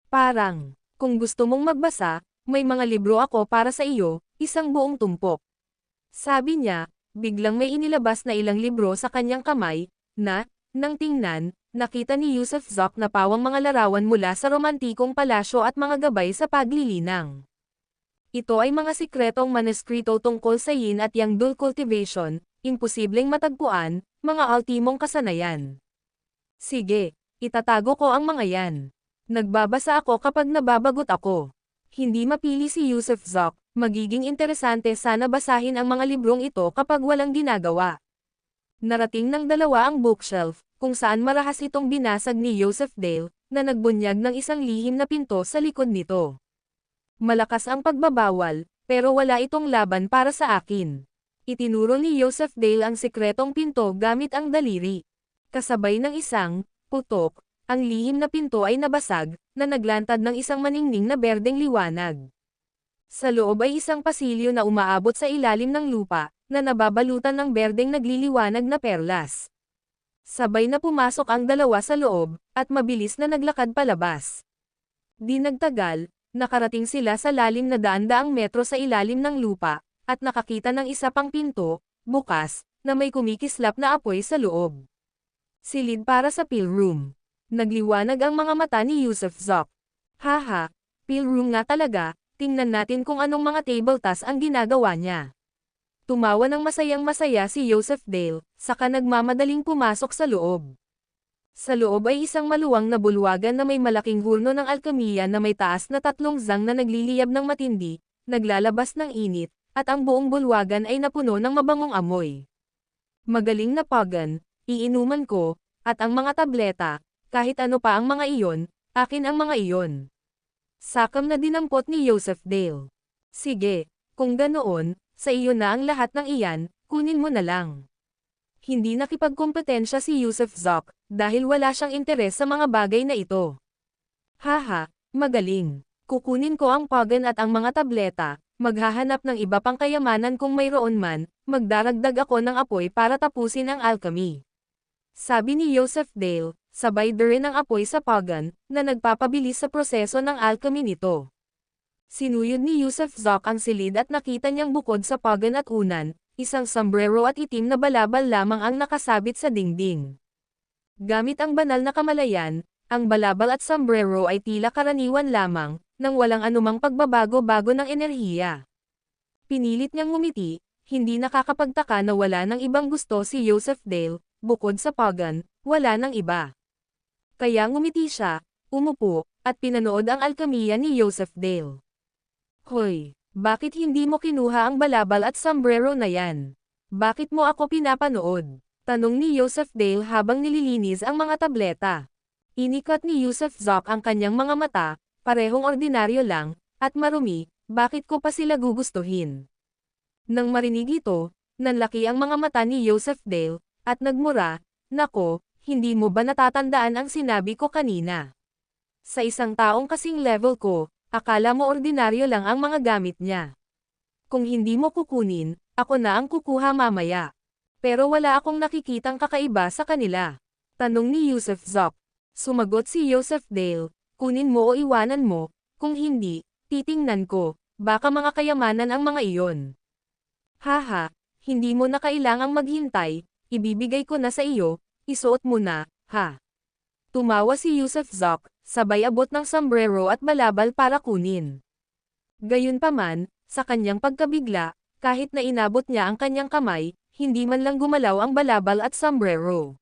Parang, kung gusto mong magbasa, may mga libro ako para sa iyo, isang buong tumpok. Sabi niya, biglang may inilabas na ilang libro sa kanyang kamay, nang tingnan, nakita ni Yusuf Zok na pawang mga larawan mula sa romantikong palasyo at mga gabay sa paglilinang. Ito ay mga sikretong manuskrito tungkol sa yin at yang dul cultivation, imposibleng matagpuan, mga ultimong kasanayan. Sige, itatago ko ang mga yan. Nagbabasa ako kapag nababagot ako. Hindi mapili si Yusuf Zok, magiging interesante sana basahin ang mga librong ito kapag walang ginagawa. Narating ng dalawa ang bookshelf, kung saan marahas itong binasag ni Joseph Dale, na nagbunyag ng isang lihim na pinto sa likod nito. Malakas ang pagbabawal, pero wala itong laban para sa akin. Itinuro ni Joseph Dale ang sikretong pinto gamit ang daliri. Kasabay ng isang putok, ang lihim na pinto ay nabasag, na naglantad ng isang maningning na berdeng liwanag. Sa loob ay isang pasilyo na umaabot sa ilalim ng lupa, na nababalutan ng berdeng nagliliwanag na perlas. Sabay na pumasok ang dalawa sa loob, at mabilis na naglakad palabas. Di nagtagal, nakarating sila sa lalim na daan-daang metro sa ilalim ng lupa, at nakakita ng isa pang pinto, bukas, na may kumikislap na apoy sa loob. Silid para sa pill room. Nagliwanag ang mga mata ni Yusuf Zok. Haha, pill room nga talaga, tingnan natin kung anong mga table tasks ang ginagawa niya. Tumawa ng masayang-masaya si Joseph Dale, saka nagmamadaling pumasok sa loob. Sa loob ay isang maluwang na bulwagan na may malaking hurno ng alkemiya na may taas na 3 zang na nagliliyab ng matindi, naglalabas ng init, at ang buong bulwagan ay napuno ng mabangong amoy. Magaling na pagan, iinuman ko, at ang mga tableta, kahit ano pa ang mga iyon, akin ang mga iyon. Sakam na dinampot ni Joseph Dale. Sige, kung ganoon, sa iyo na ang lahat ng iyan, kunin mo na lang. Hindi nakipagkompetensya si Yusuf Zok, dahil wala siyang interes sa mga bagay na ito. Haha, magaling. Kukunin ko ang pagan at ang mga tableta, maghahanap ng iba pang kayamanan kung mayroon man, magdaragdag ako ng apoy para tapusin ang alchemy. Sabi ni Joseph Dale, sabay rin ang apoy sa pagan, na nagpapabilis sa proseso ng alchemy nito. Sinuyod ni Yusuf Zok ang silid at nakita niyang bukod sa pagan at unan, isang sombrero at itim na balabal lamang ang nakasabit sa dingding. Gamit ang banal na kamalayan, Ang balabal at sombrero ay tila karaniwan lamang, nang walang anumang pagbabago-bago ng enerhiya. Pinilit niyang ngumiti, hindi nakakapagtaka na wala ng ibang gusto si Joseph Dale, bukod sa Pagan, wala ng iba. Kaya ngumiti siya, umupo, at pinanood ang alkamiya ni Joseph Dale. Hoy, bakit hindi mo kinuha ang balabal at sombrero na yan? Bakit mo ako pinapanood? Tanong ni Joseph Dale habang nililinis ang mga tableta. Inikat ni Yusuf Zoc ang kanyang mga mata, parehong ordinaryo lang, at marumi, bakit ko pa sila gugustuhin? Nang marinig ito, nanlaki ang mga mata ni Joseph Dale, at nagmura, nako, hindi mo ba natatandaan ang sinabi ko kanina? Sa isang taong kasing level ko, akala mo ordinaryo lang ang mga gamit niya. Kung hindi mo kukunin, ako na ang kukuha mamaya. Pero wala akong nakikitang kakaiba sa kanila. Tanong ni Yusuf Zoc. Sumagot si Joseph Dale, kunin mo o iwanan mo, kung hindi, titingnan ko, baka mga kayamanan ang mga iyon. Haha, hindi mo na kailangang maghintay, ibibigay ko na sa iyo, isuot mo na, ha? Tumawa si Yusuf Zoc, sabay abot ng sombrero at balabal para kunin. Gayunpaman, sa kanyang pagkabigla, kahit na inabot niya ang kanyang kamay, hindi man lang gumalaw ang balabal at sombrero.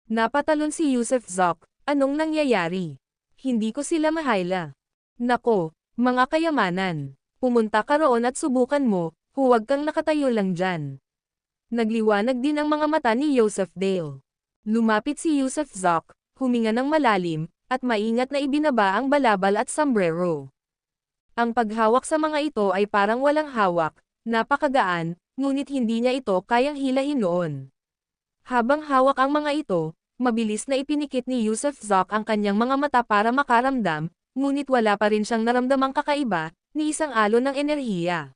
Napatalon si Yusuf Zoc. Anong nangyayari? Hindi ko sila mahayla. Nako, mga kayamanan. Pumunta ka roon at subukan mo, huwag kang nakatayo lang dyan. Nagliwanag din ang mga mata ni Joseph Dale. Lumapit si Yusuf Zoc, huminga ng malalim, at maingat na ibinaba ang balabal at sombrero. Ang paghawak sa mga ito ay parang walang hawak, napakagaan, ngunit hindi niya ito kayang hilahin noon. Habang hawak ang mga ito, mabilis na ipinikit ni Yusuf Zoc ang kanyang mga mata para makaramdam, ngunit wala pa rin siyang naramdamang kakaiba, ni isang alon ng enerhiya.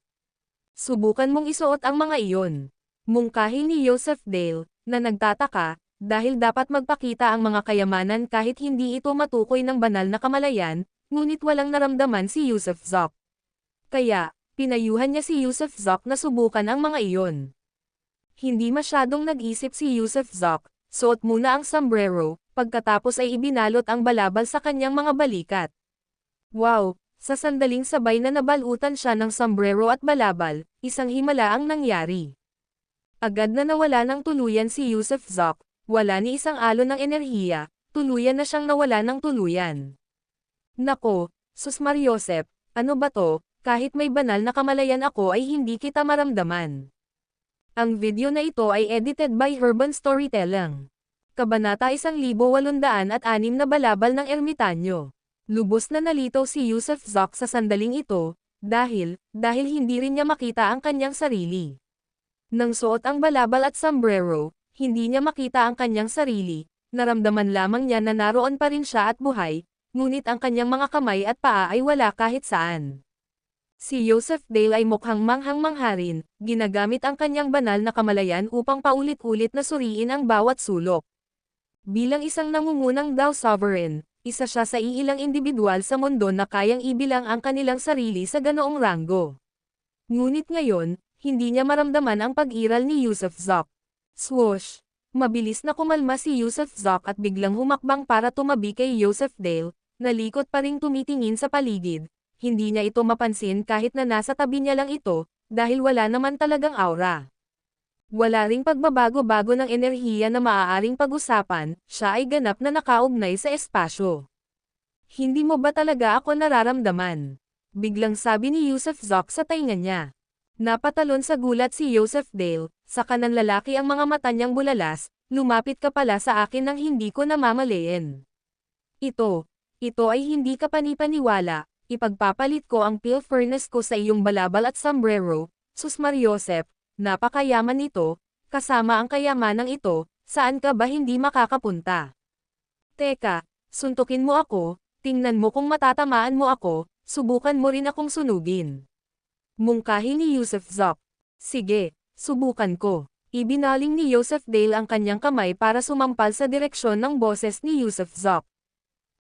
Subukan mong isuot ang mga iyon. Mungkahi ni Joseph Dale, na nagtataka, dahil dapat magpakita ang mga kayamanan kahit hindi ito matukoy ng banal na kamalayan, ngunit walang naramdaman si Yusuf Zoc. Kaya, pinayuhan niya si Yusuf Zoc na subukan ang mga iyon. Hindi masyadong nag-isip si Yusuf Zoc. Suot muna ang sombrero, pagkatapos ay ibinalot ang balabal sa kanyang mga balikat. Wow! Sa sandaling sabay na nabalutan siya ng sombrero at balabal, isang himala ang nangyari. Agad na nawala ng tuluyan si Yusuf Zoc, wala ni isang alon ng enerhiya, tuluyan na siyang nawala ng tuluyan. Nako, Sus Mariosep, ano ba to, kahit may banal na kamalayan ako ay hindi kita maramdaman. Ang video na ito ay edited by Herban Storytelling. Kabanata 1806 na balabal ng ermitanyo. Lubos na nalitaw si Yusuf Zoc sa sandaling ito, dahil hindi rin niya makita ang kanyang sarili. Nang suot ang balabal at sombrero, hindi niya makita ang kanyang sarili, naramdaman lamang niya na naroon pa rin siya at buhay, ngunit ang kanyang mga kamay at paa ay wala kahit saan. Si Joseph Dale ay mukhang manghang-mangha rin, ginagamit ang kanyang banal na kamalayan upang paulit-ulit na suriin ang bawat sulok. Bilang isang nangungunang Dao Sovereign, isa siya sa iilang individual sa mundo na kayang ibilang ang kanilang sarili sa ganoong ranggo. Ngunit ngayon, hindi niya maramdaman ang pag-iral ni Yusuf Zoc. Swoosh! Mabilis na kumalma si Yusuf Zoc at biglang humakbang para tumabi kay Joseph Dale, nalikot pa ring tumitingin sa paligid. Hindi niya ito mapansin kahit na nasa tabi niya lang ito, dahil wala naman talagang aura. Wala ring pagbabago-bago ng enerhiya na maaaring pag-usapan, siya ay ganap na nakaugnay sa espasyo. Hindi mo ba talaga ako nararamdaman? Biglang sabi ni Yusuf Zoc sa tainga niya. Napatalon sa gulat si Joseph Dale, sa kanang lalaki ang mga mata niyang bulalas, lumapit ka pala sa akin nang hindi ko namamalayan. Ito ay hindi ka panipaniwala. Ipagpapalit ko ang peel furnace ko sa iyong balabal at sombrero, Sus Mariosep, napakayaman nito, kasama ang kayamanang ito, saan ka ba hindi makakapunta? Teka, suntukin mo ako, tingnan mo kung matatamaan mo ako, subukan mo rin akong sunugin. Mungkahi ni Yusuf Zoc. Sige, subukan ko. Ibinaling ni Joseph Dale ang kanyang kamay para sumampal sa direksyon ng boses ni Yusuf Zoc.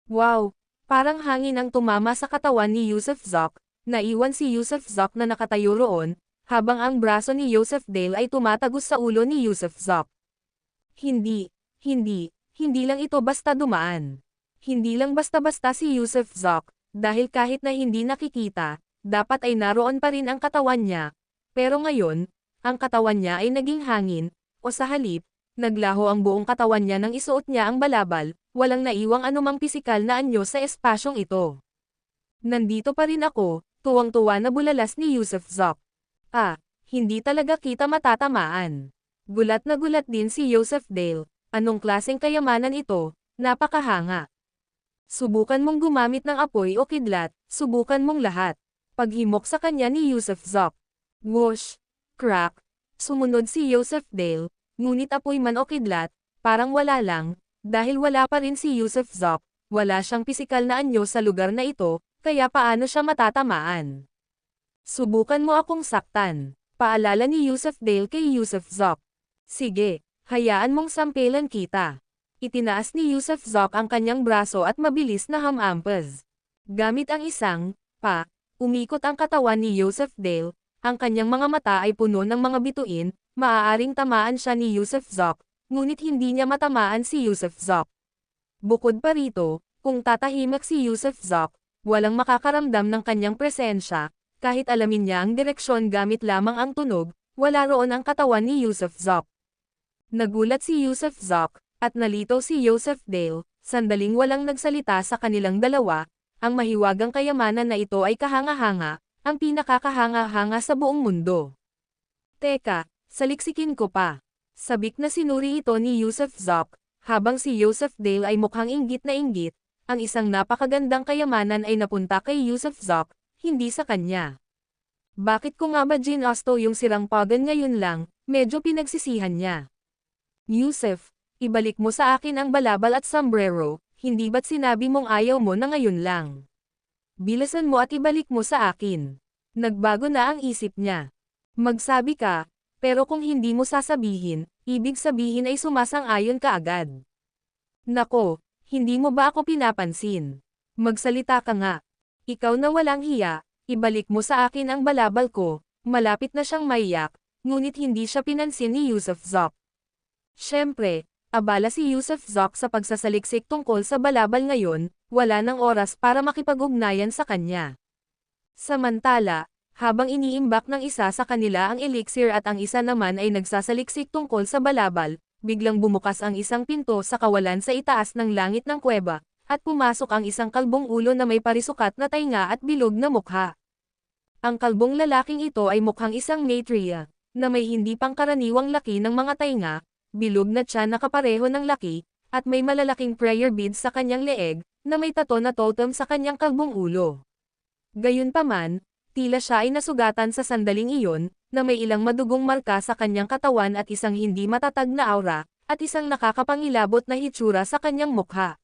Wow! Parang hangin ang tumama sa katawan ni Yusuf Zoc, naiwan si Yusuf Zoc na nakatayo roon, habang ang braso ni Joseph Dale ay tumatagos sa ulo ni Yusuf Zoc. Hindi lang ito basta dumaan. Hindi lang basta-basta si Yusuf Zok, dahil kahit na hindi nakikita, dapat ay naroon pa rin ang katawan niya. Pero ngayon, ang katawan niya ay naging hangin, o sa halip, naglaho ang buong katawan niya nang isuot niya ang balabal, walang naiwang anumang pisikal na anyo sa espasyong ito. Nandito pa rin ako, tuwang-tuwa na bulalas ni Yusuf Zok. Hindi talaga kita matatamaan. Gulat na gulat din si Yosef Dale, anong klaseng kayamanan ito, napakahanga. Subukan mong gumamit ng apoy o kidlat, subukan mong lahat. Paghimok sa kanya ni Yusuf Zok. Whoosh! Crack! Sumunod si Yosef Dale, ngunit apoy man o kidlat, parang wala lang, dahil wala pa rin si Yusuf Zok, wala siyang pisikal na anyo sa lugar na ito, kaya paano siya matatamaan? Subukan mo akong saktan, paalala ni Yusuf Dale kay Yusuf Zok. Sige, hayaan mong sampelan kita. Itinaas ni Yusuf Zok ang kanyang braso at mabilis na hamampas. Gamit ang isang, umikot ang katawan ni Yusuf Dale, ang kanyang mga mata ay puno ng mga bituin, maaaring tamaan siya ni Yusuf Zok, ngunit hindi niya matamaan si Yusuf Zok. Bukod pa rito, kung tatahimik si Yusuf Zok, walang makakaramdam ng kanyang presensya, kahit alamin niya ang direksyon gamit lamang ang tunog, wala roon ang katawan ni Yusuf Zok. Nagulat si Yusuf Zok, at nalito si Yosef Dale, sandaling walang nagsalita sa kanilang dalawa, ang mahiwagang kayamanan na ito ay kahanga-hanga, ang pinakakahanga-hanga sa buong mundo. Teka, saliksikin ko pa. Sabik na sinuri ito ni Yusuf Zok, habang si Yosef Dale ay mukhang inggit na inggit, ang isang napakagandang kayamanan ay napunta kay Yusuf Zok, hindi sa kanya. Bakit ko nga ba ginusto yung sirang pagan ngayon lang, medyo pinagsisihan niya. Yusuf, ibalik mo sa akin ang balabal at sombrero, hindi ba't sinabi mong ayaw mo na ngayon lang? Bilisan mo at ibalik mo sa akin. Nagbago na ang isip niya. Magsabi ka, pero kung hindi mo sasabihin, ibig sabihin ay sumasang-ayon ka agad. Nako, hindi mo ba ako pinapansin? Magsalita ka nga. Ikaw na walang hiya, ibalik mo sa akin ang balabal ko, malapit na siyang maiyak, ngunit hindi siya pinansin ni Yusuf Zok. Siyempre, abala si Yusuf Zok sa pagsasaliksik tungkol sa balabal ngayon, wala nang oras para makipag-ugnayan sa kanya. Samantala, habang iniimbak ng isa sa kanila ang elixir at ang isa naman ay nagsasaliksik tungkol sa balabal, biglang bumukas ang isang pinto sa kawalan sa itaas ng langit ng kuweba, at pumasok ang isang kalbong ulo na may parisukat na tainga at bilog na mukha. Ang kalbong lalaking ito ay mukhang isang maitreya, na may hindi pangkaraniwang laki ng mga tainga, bilog na tiyan na kapareho ng laki, at may malalaking prayer beads sa kanyang leeg, na may tato na totem sa kanyang kalbong ulo. Gayunpaman, tila siya ay nasugatan sa sandaling iyon, na may ilang madugong marka sa kanyang katawan at isang hindi matatag na aura, at isang nakakapangilabot na hitsura sa kanyang mukha.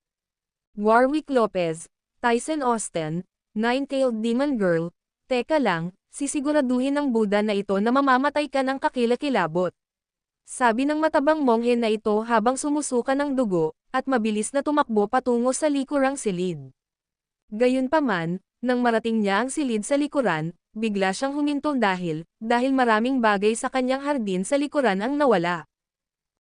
Warwick Lopez, Tyson Austin, Nine-Tailed Demon Girl, teka lang, sisiguraduhin ng Buddha na ito na mamamatay ka ng kakilakilabot. Sabi ng matabang monghe na ito habang sumusuka ng dugo, at mabilis na tumakbo patungo sa likurang silid. Gayunpaman, nang marating niya ang silid sa likuran, bigla siyang huminto dahil maraming bagay sa kanyang hardin sa likuran ang nawala.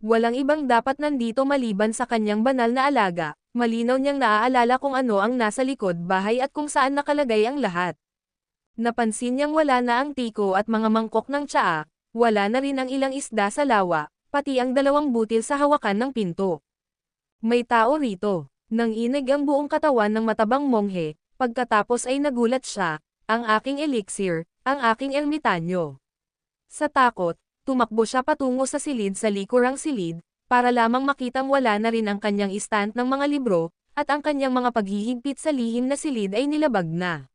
Walang ibang dapat nandito maliban sa kanyang banal na alaga, malinaw niyang naaalala kung ano ang nasa likod bahay at kung saan nakalagay ang lahat. Napansin niyang wala na ang tiko at mga mangkok ng tsaa, wala na rin ang ilang isda sa lawa, pati ang 2 butil sa hawakan ng pinto. May tao rito. Nang inig ang buong katawan ng matabang monghe, pagkatapos ay nagulat siya, ang aking elixir, ang aking ermitanyo. Sa takot, tumakbo siya patungo sa silid sa likurang silid, para lamang makitang wala na rin ang kanyang istant ng mga libro, at ang kanyang mga paghihigpit sa lihim na silid ay nilabag na.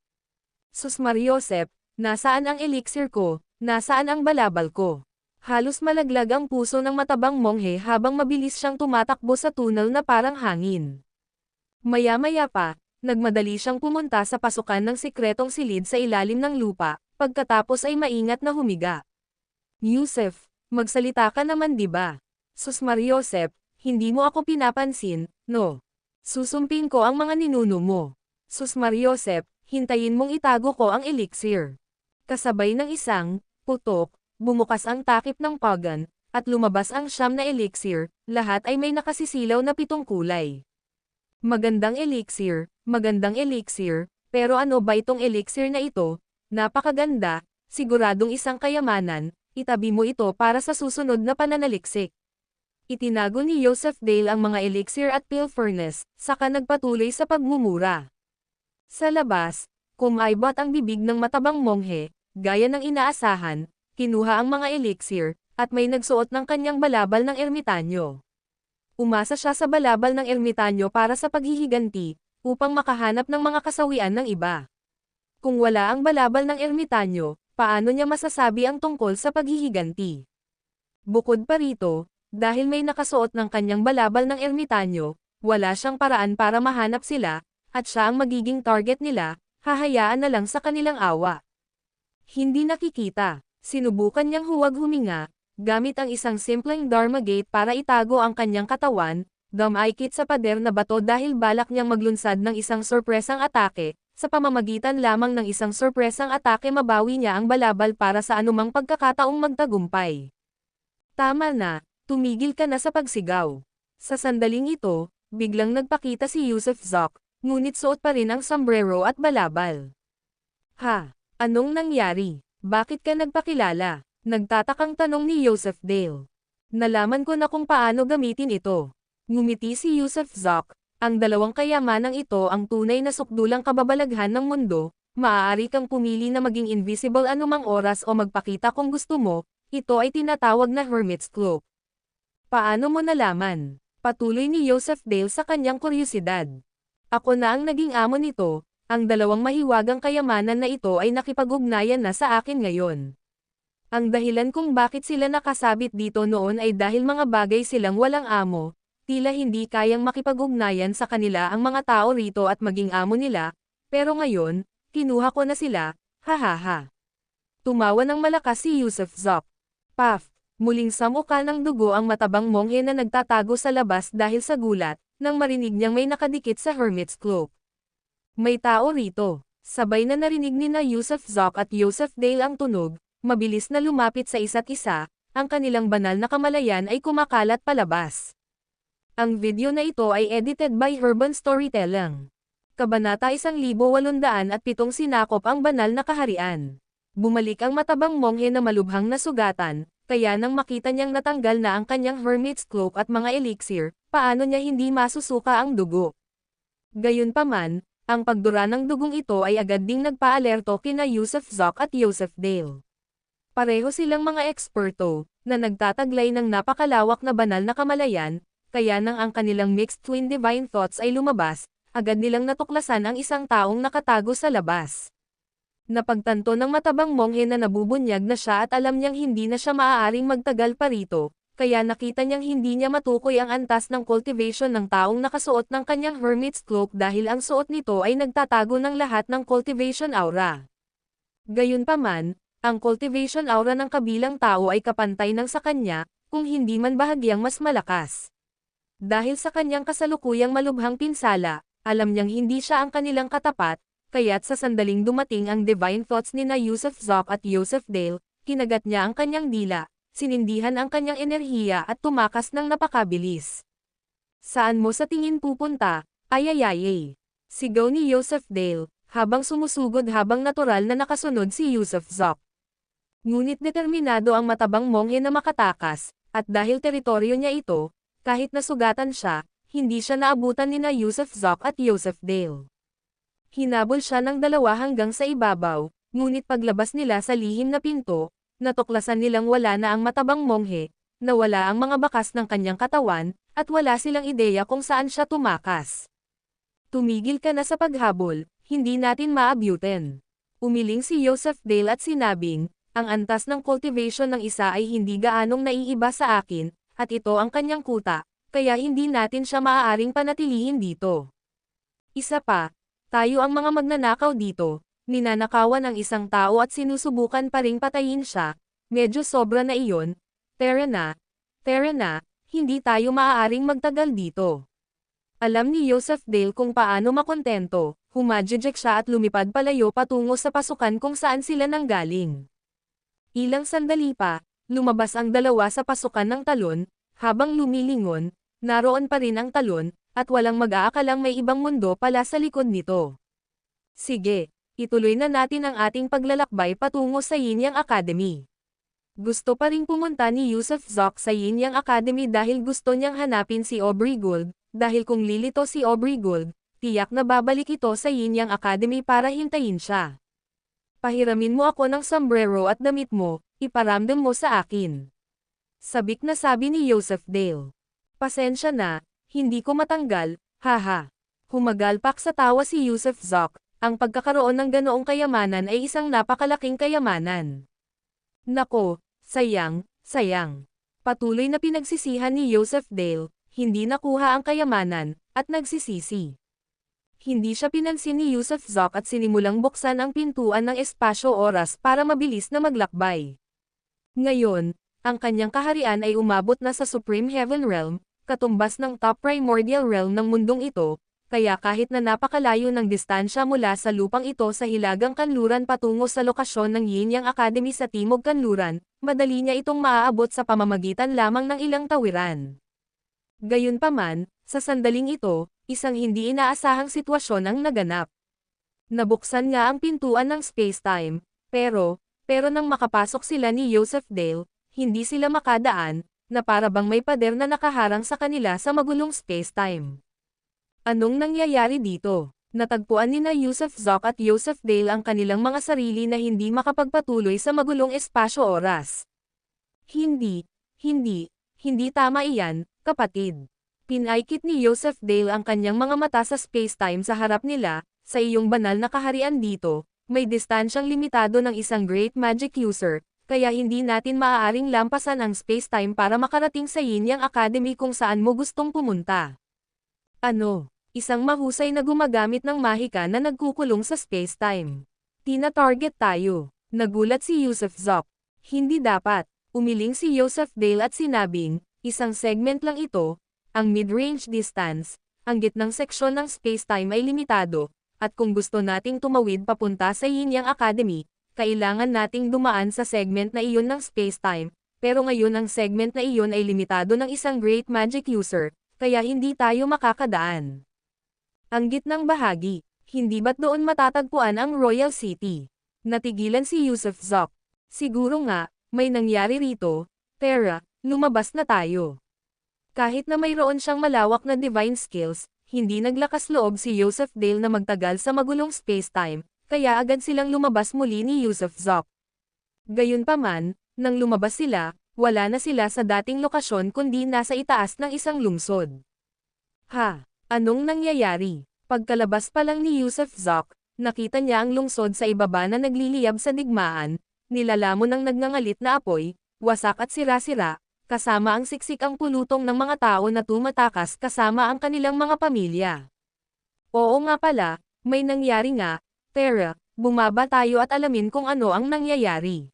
Sus Mariosep, nasaan ang elixir ko? Nasaan ang balabal ko? Halos malaglag ang puso ng matabang monghe habang mabilis siyang tumatakbo sa tunnel na parang hangin. Maya-maya pa, nagmadali siyang pumunta sa pasukan ng sikretong silid sa ilalim ng lupa, pagkatapos ay maingat na humiga. Yusuf, magsalita ka naman diba? Sus Mariosep, hindi mo ako pinapansin, no? Susumpin ko ang mga ninuno mo. Sus Mariosep, hintayin mong itago ko ang elixir. Kasabay ng isang putok, bumukas ang takip ng pagan, at lumabas ang 9 na elixir, lahat ay may nakasisilaw na 7 kulay. Magandang elixir, pero ano ba itong elixir na ito? Napakaganda, siguradong isang kayamanan, itabi mo ito para sa susunod na pananaliksik. Itinago ni Joseph Dale ang mga elixir at pilfernes, saka nagpatuloy sa pagmumura. Sa labas, kumaibot ang bibig ng matabang monghe, gaya ng inaasahan, kinuha ang mga elixir, at may nagsuot ng kanyang balabal ng ermitanyo. Umasa siya sa balabal ng ermitanyo para sa paghihiganti, upang makahanap ng mga kasawian ng iba. Kung wala ang balabal ng ermitanyo, paano niya masasabi ang tungkol sa paghihiganti? Bukod pa rito, dahil may nakasuot ng kanyang balabal ng ermitanyo, wala siyang paraan para mahanap sila, at siya ang magiging target nila, hahayaan na lang sa kanilang awa. Hindi nakikita, sinubukan niyang huwag huminga, gamit ang isang simpleng Dharma Gate para itago ang kanyang katawan, dumaikit sa pader na bato dahil balak niyang maglunsad ng isang sorpresang atake, sa pamamagitan lamang ng isang sorpresang atake mabawi niya ang balabal para sa anumang pagkakataong magtagumpay. Tama na, tumigil ka na sa pagsigaw. Sa sandaling ito, biglang nagpakita si Yusuf Zok, ngunit suot pa rin ang sombrero at balabal. Ha? Anong nangyari? Bakit ka nagpakilala? Nagtatakang tanong ni Joseph Dale. Nalaman ko na kung paano gamitin ito. Ngumiti si Yusuf Zok, ang dalawang kayamanang ito ang tunay na sukdulang kababalaghan ng mundo, maaari kang pumili na maging invisible anumang oras o magpakita kung gusto mo, ito ay tinatawag na Hermit's Cloak. Paano mo nalaman? Patuloy ni Joseph Dale sa kanyang kuryosidad. Ako na ang naging amo nito, ang dalawang mahiwagang kayamanan na ito ay nakipag-ugnayan na sa akin ngayon. Ang dahilan kung bakit sila nakasabit dito noon ay dahil mga bagay silang walang amo, tila hindi kayang makipag-ugnayan sa kanila ang mga tao rito at maging amo nila, pero ngayon, kinuha ko na sila, hahaha. Tumawa ng malakas si Yusuf Zok. Paf! Muling samuka ng dugo ang matabang monghe na nagtatago sa labas dahil sa gulat, nang marinig niyang may nakadikit sa Hermit's Cloak. May tao rito. Sabay na narinig ni na Yusuf Zok at Joseph Dale ang tunog, mabilis na lumapit sa isa't isa, ang kanilang banal na kamalayan ay kumakalat palabas. Ang video na ito ay edited by Urban Storytelling. Kabanata 1807 sinakop ang banal na kaharian. Bumalik ang matabang monghe na malubhang nasugatan, kaya nang makita niyang natanggal na ang kanyang Hermit's Cloak at mga elixir, paano niya hindi masusuka ang dugo. Gayunpaman, ang pagdura ng dugong ito ay agad ding nagpaalerto kina Yusuf Zok at Joseph Dale. Pareho silang mga eksperto, na nagtataglay ng napakalawak na banal na kamalayan, kaya nang ang kanilang mixed twin divine thoughts ay lumabas, agad nilang natuklasan ang isang taong nakatago sa labas. Napagtanto ng matabang monghe na nabubunyag na siya at alam niyang hindi na siya maaaring magtagal pa rito, kaya nakita niyang hindi niya matukoy ang antas ng cultivation ng taong nakasuot ng kanyang Hermit's Cloak dahil ang suot nito ay nagtatago ng lahat ng cultivation aura. Gayunpaman, ang cultivation aura ng kabilang tao ay kapantay ng sa kanya, kung hindi man bahagyang mas malakas. Dahil sa kanyang kasalukuyang malubhang pinsala, alam niyang hindi siya ang kanilang katapat, kaya't sa sandaling dumating ang divine thoughts ni na Yusuf Zok at Joseph Dale, kinagat niya ang kanyang dila, sinindihan ang kanyang enerhiya at tumakas ng napakabilis. Saan mo sa tingin pupunta? Ayayayay! Sigaw ni Joseph Dale, habang sumusugod habang natural na nakasunod si Yusuf Zok. Ngunit determinado ang matabang monghe na makatakas, at dahil teritoryo niya ito, kahit nasugatan siya, hindi siya naabutan ni na Yusuf Zok at Joseph Dale. Hinabol siya ng dalawa hanggang sa ibabaw, ngunit paglabas nila sa lihim na pinto, natuklasan nilang wala na ang matabang monghe, nawala ang mga bakas ng kanyang katawan, at wala silang ideya kung saan siya tumakas. Tumigil ka na sa paghabol, hindi natin maabutin. Umiling si Joseph Dale at sinabing, ang antas ng cultivation ng isa ay hindi gaanong naiiba sa akin, at ito ang kanyang kuta, kaya hindi natin siya maaaring panatilihin dito. Isa pa, tayo ang mga magnanakaw dito, ninanakawan ang isang tao at sinusubukan pa ring patayin siya, medyo sobra na iyon, tara na, hindi tayo maaaring magtagal dito. Alam ni Joseph Dale kung paano makontento, humadjejek siya at lumipad palayo patungo sa pasukan kung saan sila nanggaling. Ilang sandali pa, lumabas ang dalawa sa pasukan ng talon, habang lumilingon, naroon pa rin ang talon, at walang mag-aakalang may ibang mundo pala sa likod nito. Sige, ituloy na natin ang ating paglalakbay patungo sa Yin Yang Academy. Gusto pa ring pumunta ni Yusuf Zok sa Yin Yang Academy dahil gusto niyang hanapin si Aubrey Gould, dahil kung lilito si Aubrey Gould, tiyak na babalik ito sa Yin Yang Academy para hintayin siya. Pahiramin mo ako ng sombrero at damit mo, iparamdam mo sa akin. Sabik na sabi ni Joseph Dale. Pasensya na, hindi ko matanggal, haha. Humagalpak sa tawa si Yusuf Zok, ang pagkakaroon ng ganoong kayamanan ay isang napakalaking kayamanan. Nako, sayang, sayang. Patuloy na pinagsisihan ni Joseph Dale, hindi nakuha ang kayamanan, at nagsisisi. Hindi siya pinansin ni Yusuf Zok at sinimulang buksan ang pintuan ng espasyo-oras para mabilis na maglakbay. Ngayon, ang kanyang kaharian ay umabot na sa Supreme Heaven Realm, katumbas ng top primordial realm ng mundong ito, kaya kahit na napakalayo ng distansya mula sa lupang ito sa Hilagang Kanluran patungo sa lokasyon ng Yin Yang Academy sa Timog Kanluran, madali niya itong maaabot sa pamamagitan lamang ng ilang tawiran. Gayunpaman, sa sandaling ito, isang hindi inaasahang sitwasyon ang naganap. Nabuksan nga ang pintuan ng space-time, pero nang makapasok sila ni Joseph Dale, hindi sila makadaan, na para bang may pader na nakaharang sa kanila sa magulong space-time. Anong nangyayari dito? Natagpuan ni na Yusuf Zok at Joseph Dale ang kanilang mga sarili na hindi makapagpatuloy sa magulong espasyo-oras. Hindi tama iyan, kapatid. Pinaikit ni Joseph Dale ang kanyang mga mata sa space-time sa harap nila, sa iyong banal na kaharian dito, may distansyang limitado ng isang Great Magic User, kaya hindi natin maaaring lampasan ang space-time para makarating sa Yin Yang Academy kung saan mo gustong pumunta. Ano? Isang mahusay na gumagamit ng mahika na nagkukulong sa space-time. Tina-target tayo. Nagulat si Yusuf Zok. Hindi dapat. Umiling si Joseph Dale at sinabing, isang segment lang ito, ang mid-range distance, ang gitnang seksyon ng space-time ay limitado, at kung gusto nating tumawid papunta sa Yin Yang Academy, kailangan nating dumaan sa segment na iyon ng space-time, pero ngayon ang segment na iyon ay limitado ng isang Great Magic User, kaya hindi tayo makakadaan. Ang gitnang bahagi, hindi ba't doon matatagpuan ang Royal City? Natigilan si Yusuf Zok. Siguro nga, may nangyari rito, Tara, lumabas na tayo. Kahit na mayroon siyang malawak na divine skills, hindi naglakas loob si Joseph Dale na magtagal sa magulong space-time, kaya agad silang lumabas muli ni Yusuf Zok. Gayunpaman, nang lumabas sila, wala na sila sa dating lokasyon kundi nasa itaas ng isang lungsod. Ha? Anong nangyayari? Pagkalabas pa lang ni Yusuf Zok, nakita niya ang lungsod sa ibaba na nagliliyab sa digmaan, nilalamon ng nagngangalit na apoy, wasak at sira-sira, kasama ang siksik ang pulutong ng mga tao na tumatakas kasama ang kanilang mga pamilya. Oo nga pala, may nangyari nga, Tara, bumaba tayo at alamin kung ano ang nangyayari.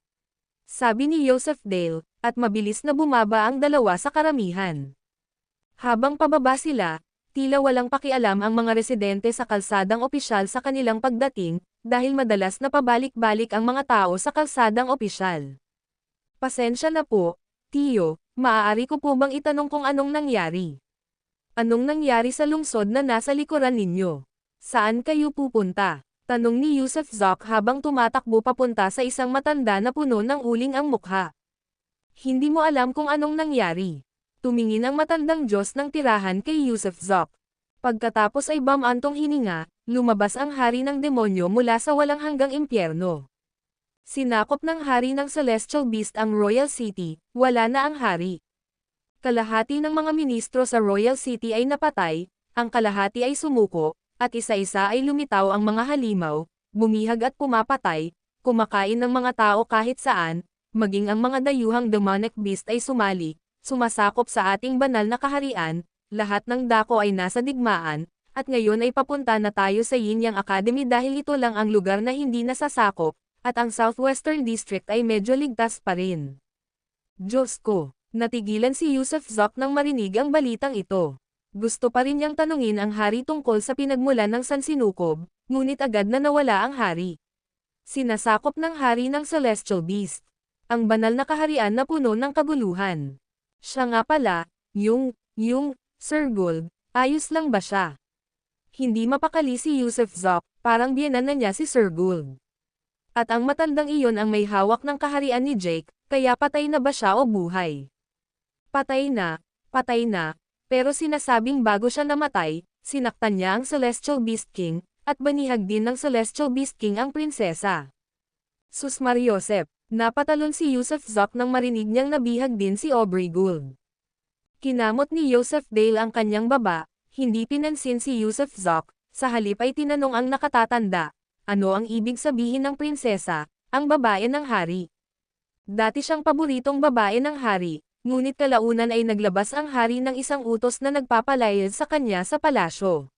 Sabi ni Joseph Dale, at mabilis na bumaba ang dalawa sa karamihan. Habang pababa sila, tila walang pakialam ang mga residente sa kalsadang opisyal sa kanilang pagdating, dahil madalas na pabalik-balik ang mga tao sa kalsadang opisyal. Pasensya na po, Tiyo, maaari ko po bang itanong kung anong nangyari? Anong nangyari sa lungsod na nasa likuran ninyo? Saan kayo pupunta? Tanong ni Yusuf Zok habang tumatakbo papunta sa isang matanda na puno ng uling ang mukha. Hindi mo alam kung anong nangyari. Tumingin ang matandang Diyos ng tirahan kay Yusuf Zok. Pagkatapos ay bamantong hininga, lumabas ang hari ng demonyo mula sa walang hanggang impyerno. Sinakop ng hari ng Celestial Beast ang Royal City, wala na ang hari. Kalahati ng mga ministro sa Royal City ay napatay, ang kalahati ay sumuko, at isa-isa ay lumitaw ang mga halimaw, bumihag at pumapatay, kumakain ng mga tao kahit saan, maging ang mga dayuhang demonic beast ay sumali, sumasakop sa ating banal na kaharian, lahat ng dako ay nasa digmaan, at ngayon ay papunta na tayo sa Yin Yang Academy dahil ito lang ang lugar na hindi nasasakop, at ang Southwestern District ay medyo ligtas pa rin. Diyos ko, natigilan si Yusuf Zok nang marinig ang balitang ito. Gusto pa rin niyang tanungin ang hari tungkol sa pinagmulan ng sansinukob, ngunit agad na nawala ang hari. Sinasakop ng hari ng Celestial Beast, ang banal na kaharian na puno ng kaguluhan. Siya nga pala, yung Sir Gould, Ayos lang ba siya? Hindi mapakali si Yusuf Zok, parang biyenan na niya si Sir Gould. At ang matandang iyon ang may hawak ng kaharian ni Jake, kaya patay na ba siya o buhay? Patay na, pero sinasabing bago siya namatay, sinaktan niya ang Celestial Beast King, at banihag din ng Celestial Beast King ang prinsesa. Sus Mariosep, napatalon si Yusuf Zok nang marinig niyang nabihag din si Aubrey Gould. Kinamot ni Yusuf Dale ang kanyang baba, hindi pinansin si Yusuf Zok, sa halip ay tinanong ang nakatatanda, ano ang ibig sabihin ng prinsesa, ang babae ng hari. Dati siyang paboritong babae ng hari, ngunit kalaunan ay naglabas ang hari ng isang utos na nagpapalayad sa kanya sa palasyo.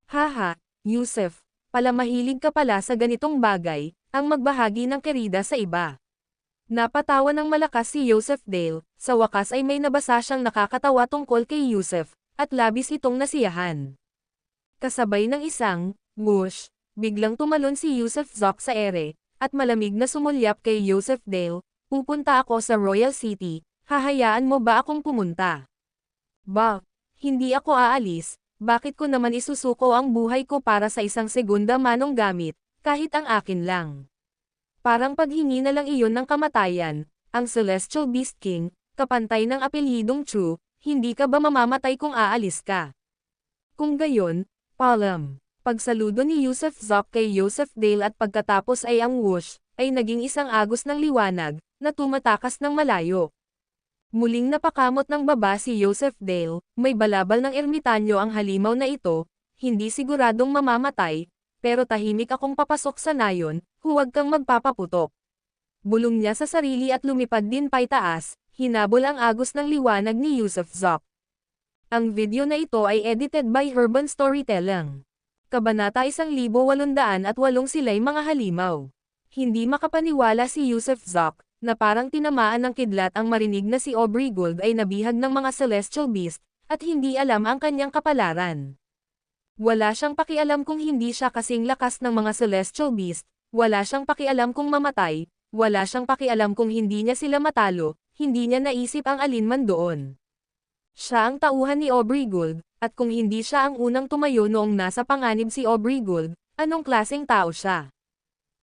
Haha, Yusuf, pala mahilig ka pala sa ganitong bagay, ang magbahagi ng kerida sa iba. Napatawa ng malakas si Yusuf Dale, sa wakas ay may nabasa siyang nakakatawa tungkol kay Yusuf, at labis itong nasiyahan. Kasabay ng isang, whoosh, biglang tumalon si Yusuf Zok sa ere, at malamig na sumulyap kay Yusuf Dale, pupunta ako sa Royal City, hahayaan mo ba akong pumunta? Ba, hindi ako aalis, bakit ko naman isusuko ang buhay ko para sa isang segunda manong gamit, kahit ang akin lang. Parang paghingi na lang iyon ng kamatayan, ang Celestial Beast King, kapantay ng apelyidong Chu, hindi ka ba mamamatay kung aalis ka? Kung gayon, palam. Pagsaludo ni Yusuf Zok kay Yusuf Dale at pagkatapos ay ang whoosh, ay naging isang agos ng liwanag, na tumatakas ng malayo. Muling napakamot ng baba si Yusuf Dale, may balabal ng ermitanyo ang halimaw na ito, hindi siguradong mamamatay, pero tahimik akong papasok sa nayon, huwag kang magpapaputok. Bulong niya sa sarili at lumipad din paitaas, hinabol ang agos ng liwanag ni Yusuf Zok. Ang video na ito ay edited by Urban Storytelling. Kabanata 1808 sila'y mga halimaw. Hindi makapaniwala si Yusuf Zok, na parang tinamaan ng kidlat ang marinig na si Aubrey Gould ay nabihag ng mga Celestial Beast, at hindi alam ang kanyang kapalaran. Wala siyang pakialam kung hindi siya kasing lakas ng mga Celestial Beast, wala siyang pakialam kung mamatay, wala siyang pakialam kung hindi niya sila matalo, hindi niya naisip ang alinman doon. Siya ang tauhan ni Aubrey Gould, at kung hindi siya ang unang tumayo noong nasa panganib si Aubrey Gould, anong klaseng tao siya?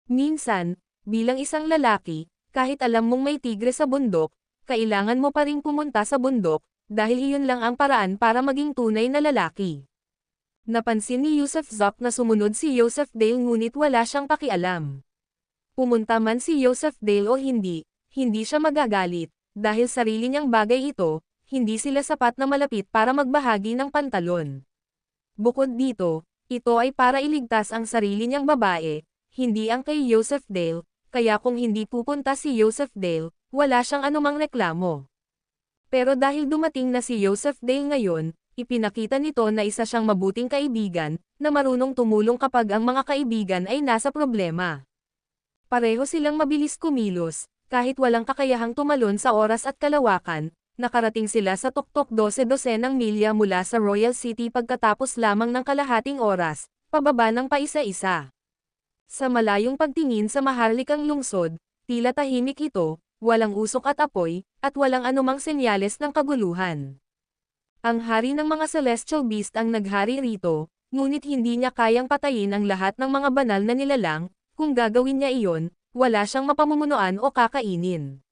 Minsan, bilang isang lalaki, kahit alam mong may tigre sa bundok, kailangan mo pa ring pumunta sa bundok, dahil iyon lang ang paraan para maging tunay na lalaki. Napansin ni Yusuf Zok na sumunod si Yusuf Dale ngunit wala siyang pakialam. Pumunta man si Yusuf Dale o hindi, hindi siya magagalit, dahil sarili niyang bagay ito, hindi sila sapat na malapit para magbahagi ng pantalon. Bukod dito, ito ay para iligtas ang sarili niyang babae, hindi ang kay Yusuf Dale, kaya kung hindi pupunta si Yusuf Dale, wala siyang anumang reklamo. Pero dahil dumating na si Yusuf Dale ngayon, ipinakita nito na isa siyang mabuting kaibigan, na marunong tumulong kapag ang mga kaibigan ay nasa problema. Pareho silang mabilis kumilos, kahit walang kakayahang tumalon sa oras at kalawakan, nakarating sila sa tuktok 12-12 milya mula sa Royal City pagkatapos lamang ng kalahating oras, pababa ng paisa-isa. Sa malayong pagtingin sa maharlikang lungsod, tila tahimik ito, walang usok at apoy, at walang anumang senyales ng kaguluhan. Ang hari ng mga Celestial Beast ang naghari rito, ngunit hindi niya kayang patayin ang lahat ng mga banal na nilalang, kung gagawin niya iyon, wala siyang mapamumunuan o kakainin.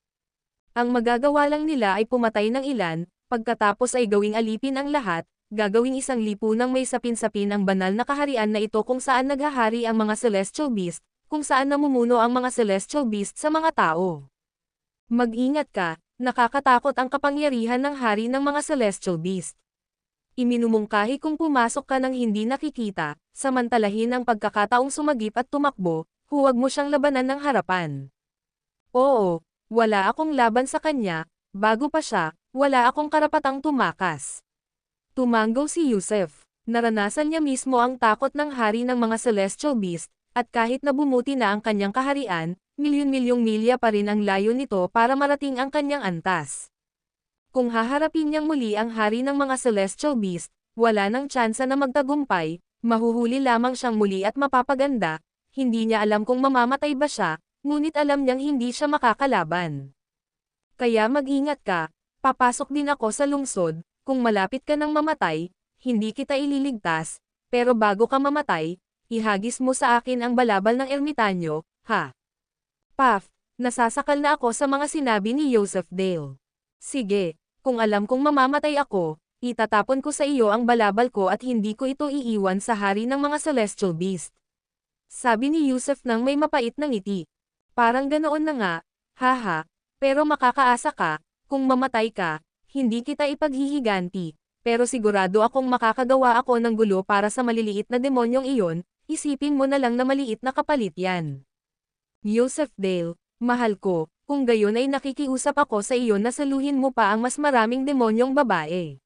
Ang magagawa lang nila ay pumatay ng ilan, pagkatapos ay gawing alipin ang lahat, gagawing isang lipunang may sapin-sapin ang banal na kaharian na ito kung saan naghahari ang mga Celestial Beast, kung saan namumuno ang mga Celestial Beast sa mga tao. Mag-ingat ka, nakakatakot ang kapangyarihan ng hari ng mga Celestial Beast. Iminumungkahi kung pumasok ka ng hindi nakikita, samantalahin ang pagkakataong sumagip at tumakbo, huwag mo siyang labanan ng harapan. Oo, wala akong laban sa kanya, bago pa siya, wala akong karapatang tumakas. Tumanggaw si Yusuf. Naranasan niya mismo ang takot ng hari ng mga Celestial Beast, at kahit na bumuti na ang kanyang kaharian, milyon-milyong milya pa rin ang layo nito para marating ang kanyang antas. Kung haharapin niyang muli ang hari ng mga Celestial Beast, wala nang tsansa na magtagumpay, mahuhuli lamang siyang muli at mapapaganda, hindi niya alam kung mamamatay ba siya, ngunit alam niyang hindi siya makakalaban. Kaya mag-ingat ka, papasok din ako sa lungsod, kung malapit ka nang mamatay, hindi kita ililigtas, pero bago ka mamatay, ihagis mo sa akin ang balabal ng ermitanyo, ha? Puff, nasasakal na ako sa mga sinabi ni Joseph Dale. Sige, kung alam kong mamamatay ako, itatapon ko sa iyo ang balabal ko at hindi ko ito iiwan sa hari ng mga celestial beast. Sabi ni Yusuf nang may mapait na ngiti. Parang ganoon na nga, haha, pero makakaasa ka, kung mamatay ka, hindi kita ipaghihiganti, pero sigurado akong makakagawa ako ng gulo para sa maliliit na demonyong iyon, isipin mo na lang na maliit na kapalit yan. Joseph Dale, mahal ko, kung gayon ay nakikiusap ako sa iyo na saluhin mo pa ang mas maraming demonyong babae.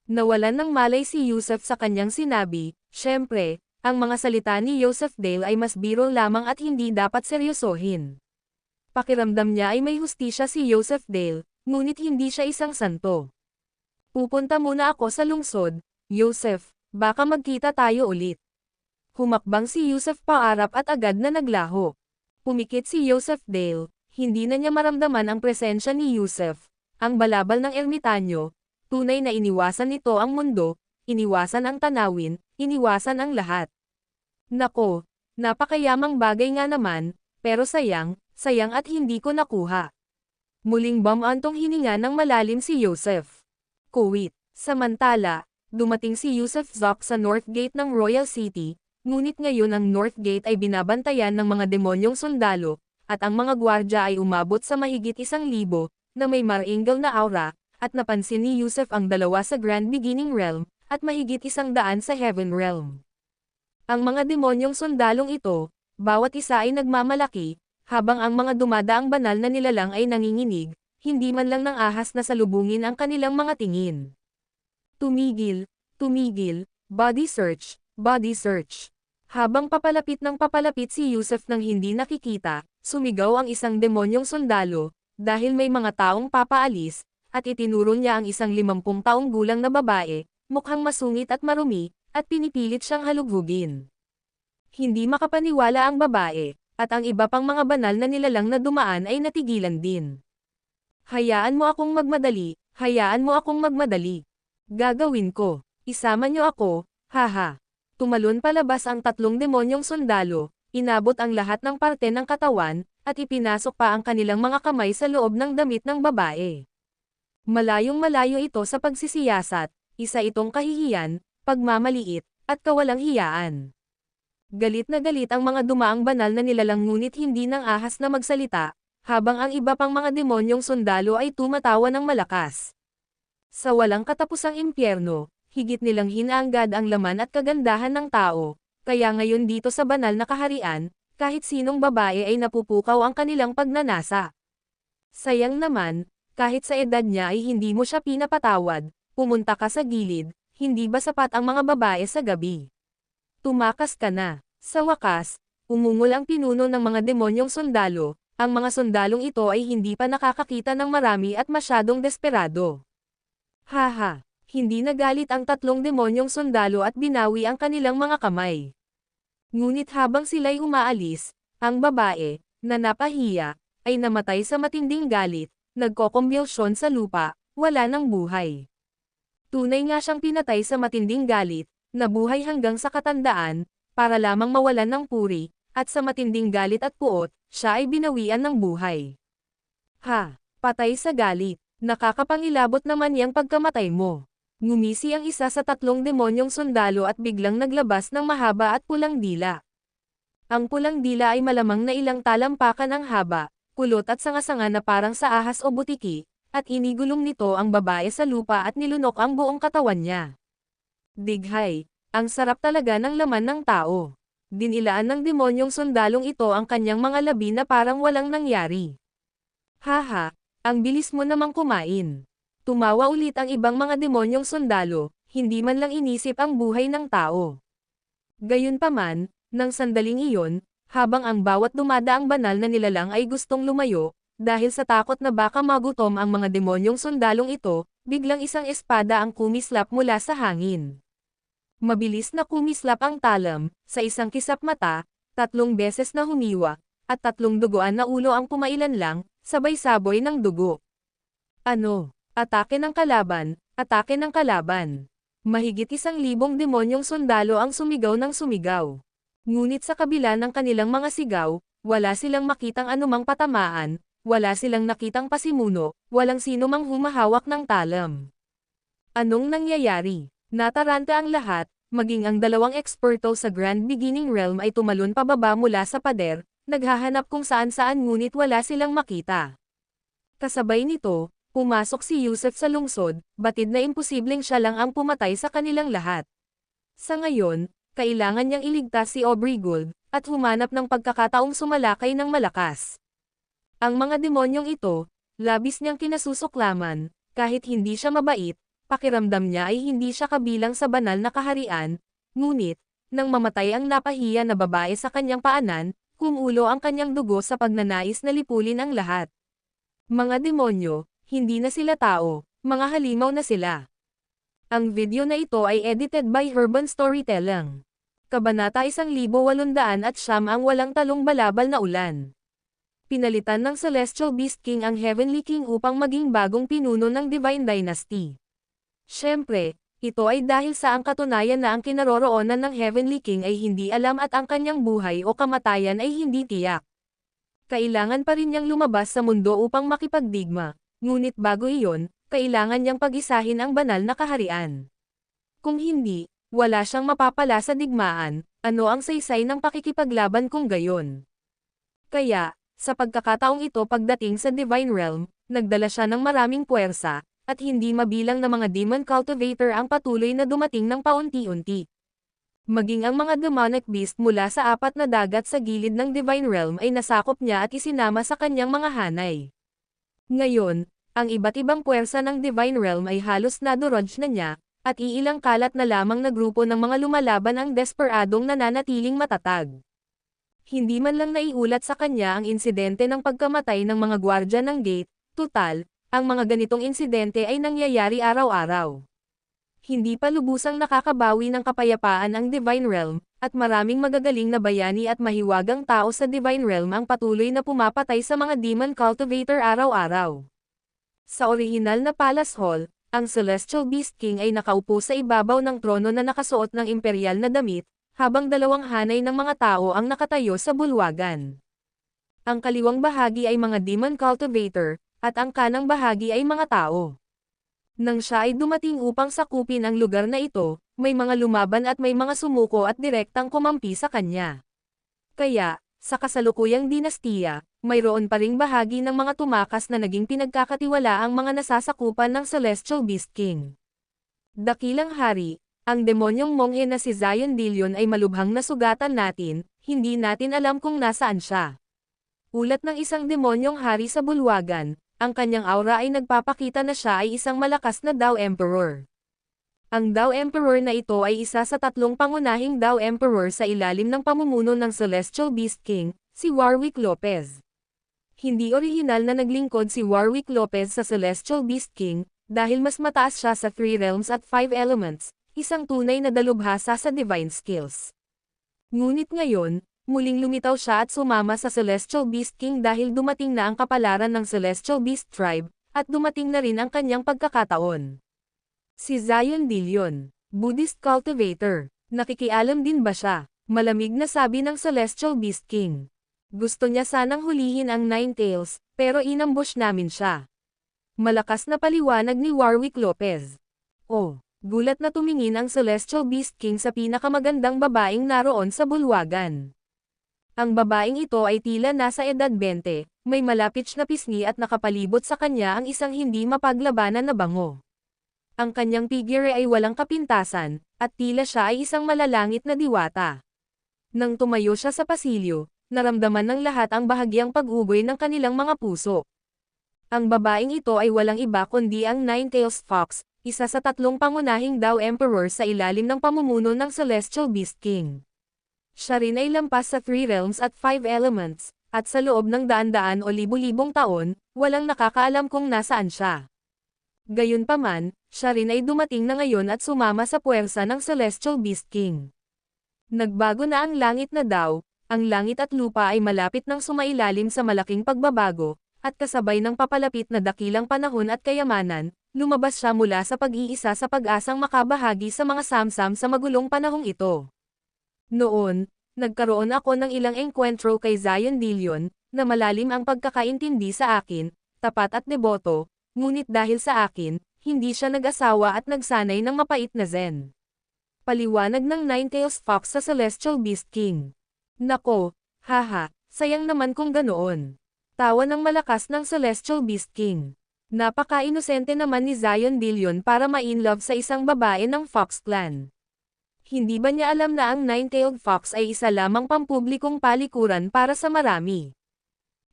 Nawalan ng malay si Yusuf sa kanyang sinabi, syempre, ang mga salita ni Joseph Dale ay mas biro lamang at hindi dapat seryosohin. Pakiramdam niya ay may hustisya si Joseph Dale, ngunit hindi siya isang santo. Pupunta muna ako sa lungsod, Joseph, baka magkita tayo ulit. Humakbang si Yusuf paarap at agad na naglaho. Pumikit si Joseph Dale, hindi na niya maramdaman ang presensya ni Yusuf, ang balabal ng ermitanyo, tunay na iniwasan nito ang mundo, iniwasan ang tanawin, iniwasan ang lahat. Nako, napakayamang bagay nga naman, pero sayang, sayang at hindi ko nakuha. Muling bumantong hininga ng malalim si Joseph. Kuwait. Samantala, dumating si Yusuf Zok sa North Gate ng Royal City, ngunit ngayon ang North Gate ay binabantayan ng mga demonyong sundalo, at ang mga gwardya ay umabot sa mahigit 1,000, na may maringal na aura, at napansin ni Yusuf ang 2 sa Grand Beginning Realm, at mahigit 100 sa Heaven Realm. Ang mga demonyong sundalong ito, bawat isa ay nagmamalaki, habang ang mga dumadaang banal na nilalang ay nanginginig, hindi man lang ng ahas na salubungin ang kanilang mga tingin. Tumigil, tumigil, body search, body search. Habang papalapit si Yusuf nang hindi nakikita, sumigaw ang isang demonyong sundalo, dahil may mga taong papaalis, at itinuro niya ang isang 50 taong gulang na babae, mukhang masungit at marumi, at pinipilit siyang halughugin. Hindi makapaniwala ang babae, at ang iba pang mga banal na nilalang na dumaan ay natigilan din. Hayaan mo akong magmadali, hayaan mo akong magmadali. Gagawin ko, isama niyo ako, haha. Tumalon palabas ang 3 demonyong sundalo, inabot ang lahat ng parte ng katawan, at ipinasok pa ang kanilang mga kamay sa loob ng damit ng babae. Malayong malayo ito sa pagsisiyasat, isa itong kahihiyan, pagmamaliit, at kawalang hiyaan. Galit na galit ang mga dumaang banal na nilalang ngunit hindi nang ahas na magsalita, habang ang iba pang mga demonyong sundalo ay tumatawa ng malakas. Sa walang katapusang impyerno, higit nilang hinaanggad ang laman at kagandahan ng tao, kaya ngayon dito sa banal na kaharian, kahit sinong babae ay napupukaw ang kanilang pagnanasa. Sayang naman, kahit sa edad niya ay hindi mo siya pinapatawad, pumunta ka sa gilid, hindi ba sapat ang mga babae sa gabi? Tumakas ka na. Sa wakas, umungol ang pinuno ng mga demonyong sundalo, ang mga sundalong ito ay hindi pa nakakakita ng marami at masyadong desperado. Haha, hindi nagalit ang 3 demonyong sundalo at binawi ang kanilang mga kamay. Ngunit habang sila'y umaalis, ang babae, na napahiya, ay namatay sa matinding galit, nagkokombilsyon sa lupa, wala ng buhay. Tunay nga siyang pinatay sa matinding galit, nabuhay hanggang sa katandaan, para lamang mawalan ng puri, at sa matinding galit at puot, siya ay binawian ng buhay. Ha, patay sa galit, nakakapangilabot naman yang pagkamatay mo. Ngumisi ang isa sa 3 demonyong sundalo at biglang naglabas ng mahaba at pulang dila. Ang pulang dila ay malamang na ilang talampakan ang haba, kulot at sanga-sanga na parang sa ahas o butiki, at inigulong nito ang babae sa lupa at nilunok ang buong katawan niya. Dighay, ang sarap talaga ng laman ng tao. Dinilaan ng demonyong sundalong ito ang kanyang mga labi na parang walang nangyari. Haha, ang bilis mo namang kumain. Tumawa ulit ang ibang mga demonyong sundalo, hindi man lang inisip ang buhay ng tao. Gayunpaman, nang sandaling iyon, habang ang bawat dumadaang banal na nilalang ay gustong lumayo, dahil sa takot na baka magutom ang mga demonyong sundalong ito, biglang isang espada ang kumislap mula sa hangin. Mabilis na kumislap ang talam, sa isang kisap mata, 3 beses na humiwa, at 3 duguan na ulo ang pumailan lang, sabay-saboy ng dugo. Ano? Atake ng kalaban, atake ng kalaban. Mahigit 1,000 demonyong sundalo ang sumigaw ng sumigaw. Ngunit sa kabila ng kanilang mga sigaw, wala silang makitang anumang patamaan, wala silang nakitang pasimuno, walang sino mang humahawak ng talam. Anong nangyayari? Nataranta ang lahat, maging ang dalawang eksperto sa Grand Beginning Realm ay tumalon pababa mula sa pader, naghahanap kung saan-saan ngunit wala silang makita. Kasabay nito, pumasok si Yusef sa lungsod, batid na imposibleng siya lang ang pumatay sa kanilang lahat. Sa ngayon, kailangan niyang iligtas si Aubrey Gould, at humanap ng pagkakataong sumalakay ng malakas. Ang mga demonyong ito, labis niyang kinasusuklaman, kahit hindi siya mabait, pakiramdam niya ay hindi siya kabilang sa banal na kaharian, ngunit, nang mamatay ang napahiya na babae sa kanyang paanan, kumulo ang kanyang dugo sa pagnanais na lipulin ang lahat. Mga demonyo, hindi na sila tao, mga halimaw na sila. Ang video na ito ay edited by Urban Storytelling. Kabanata 1809 ang walang talong balabal na ulan. Pinalitan ng Celestial Beast King ang Heavenly King upang maging bagong pinuno ng Divine Dynasty. Siyempre, ito ay dahil sa ang katunayan na ang kinaroroonan ng Heavenly King ay hindi alam at ang kanyang buhay o kamatayan ay hindi tiyak. Kailangan pa rin niyang lumabas sa mundo upang makipagdigma. Ngunit bago iyon, kailangan niyang pag-isahin ang banal na kaharian. Kung hindi, wala siyang mapapala sa digmaan, ano ang saysay ng pakikipaglaban kung gayon. Kaya, sa pagkakataong ito pagdating sa Divine Realm, nagdala siya ng maraming puwersa, at hindi mabilang na mga Demon Cultivator ang patuloy na dumating ng paunti-unti. Maging ang mga demonic beast mula sa 4 na dagat sa gilid ng Divine Realm ay nasakop niya at isinama sa kanyang mga hanay. Ngayon, ang iba't ibang puwersa ng Divine Realm ay halos nadurudge na niya, at iilang kalat na lamang na grupo ng mga lumalaban ang desperadong nananatiling matatag. Hindi man lang naiulat sa kanya ang insidente ng pagkamatay ng mga gwardya ng gate, tutal, ang mga ganitong insidente ay nangyayari araw-araw. Hindi pa lubusang nakakabawi ng kapayapaan ang Divine Realm, at maraming magagaling na bayani at mahiwagang tao sa Divine Realm ang patuloy na pumapatay sa mga Demon Cultivator araw-araw. Sa orihinal na Palace Hall, ang Celestial Beast King ay nakaupo sa ibabaw ng trono na nakasuot ng imperial na damit, habang dalawang hanay ng mga tao ang nakatayo sa bulwagan. Ang kaliwang bahagi ay mga Demon Cultivator, at ang kanang bahagi ay mga tao. Nang siya ay dumating upang sakupin ang lugar na ito, may mga lumaban at may mga sumuko at direktang kumampi sa kanya. Kaya, sa kasalukuyang dinastiya, mayroon pa ring bahagi ng mga tumakas na naging pinagkakatiwala ang mga nasasakupan ng Celestial Beast King. Dakilang hari, ang demonyong monghe na si Zion Dillion ay malubhang nasugatan natin, hindi natin alam kung nasaan siya. Ulat ng isang demonyong hari sa bulwagan, ang kanyang aura ay nagpapakita na siya ay isang malakas na Dao Emperor. Ang Dao Emperor na ito ay isa sa 3 pangunahing Dao Emperor sa ilalim ng pamumuno ng Celestial Beast King, si Warwick Lopez. Hindi orihinal na naglingkod si Warwick Lopez sa Celestial Beast King, dahil mas mataas siya sa 3 realms at 5 elements, isang tunay na dalubhasa sa divine skills. Ngunit ngayon, muling lumitaw siya at sumama sa Celestial Beast King dahil dumating na ang kapalaran ng Celestial Beast Tribe, at dumating na rin ang kanyang pagkakataon. Si Zion Dillion, Buddhist cultivator, nakikialam din ba siya? Malamig na sabi ng Celestial Beast King. Gusto niya sanang hulihin ang Nine Tails, pero inambush namin siya. Malakas na paliwanag ni Warwick Lopez. Oh, gulat na tumingin ang Celestial Beast King sa pinakamagandang babaeng naroon sa bulwagan. Ang babaeng ito ay tila nasa edad 20, may malapit na pisngi at nakapalibot sa kanya ang isang hindi mapaglabanan na bango. Ang kanyang figure ay walang kapintasan, at tila siya ay isang malalangit na diwata. Nang tumayo siya sa pasilyo, naramdaman ng lahat ang bahagyang pag-ugoy ng kanilang mga puso. Ang babaeng ito ay walang iba kundi ang Nine-Tails Fox, isa sa 3 pangunahing Dao Emperor sa ilalim ng pamumuno ng Celestial Beast King. Siya rin ay lampas sa 3 realms at 5 elements, at sa loob ng daan-daan o libu-libong taon, walang nakakaalam kung nasaan siya. Gayunpaman, siya rin ay dumating na ngayon at sumama sa puwersa ng Celestial Beast King. Nagbago na ang langit na Dao, ang langit at lupa ay malapit nang sumailalim sa malaking pagbabago, at kasabay ng papalapit na dakilang panahon at kayamanan, Lumabas siya mula sa pag-iisa sa pag-asang makabahagi sa mga samsam sa magulong panahong ito. Noon, nagkaroon ako ng ilang engkwentro kay Zion Dillion, na malalim ang pagkakaintindi sa akin, tapat at deboto, ngunit dahil sa akin, hindi siya nag-asawa at nagsanay ng mapait na zen. Paliwanag ng Ninetales Fox sa Celestial Beast King. Nako, haha, sayang naman kung ganoon. Tawa ng malakas ng Celestial Beast King. Napaka-inosente naman ni Zion Dillion para ma-inlove sa isang babae ng Fox Clan. Hindi ba niya alam na ang Nine-Tailed Fox ay isa lamang pampublikong palikuran para sa marami?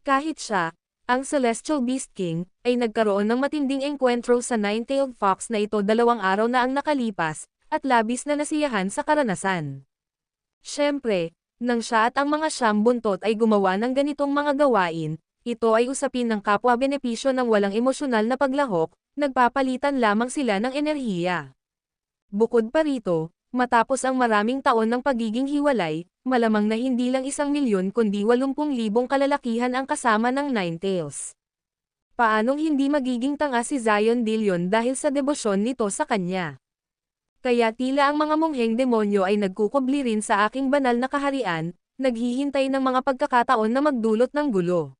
Kahit siya, ang Celestial Beast King, ay nagkaroon ng matinding engkwentro sa Nine-Tailed Fox na ito 2 araw na ang nakalipas, at labis na nasiyahan sa karanasan. Siyempre, nang siya at ang mga siyam buntot ay gumawa ng ganitong mga gawain, ito ay usapin ng kapwa-benepisyo ng walang emosyonal na paglahok, nagpapalitan lamang sila ng enerhiya. Bukod pa rito, matapos ang maraming taon ng pagiging hiwalay, malamang na hindi lang 1,000,000 kundi 80,000 kalalakihan ang kasama ng Ninetales. Paanong hindi magiging tanga si Zion Dillion dahil sa debosyon nito sa kanya? Kaya tila ang mga mongheng demonyo ay nagkukubli rin sa aking banal na kaharian, naghihintay ng mga pagkakataon na magdulot ng gulo.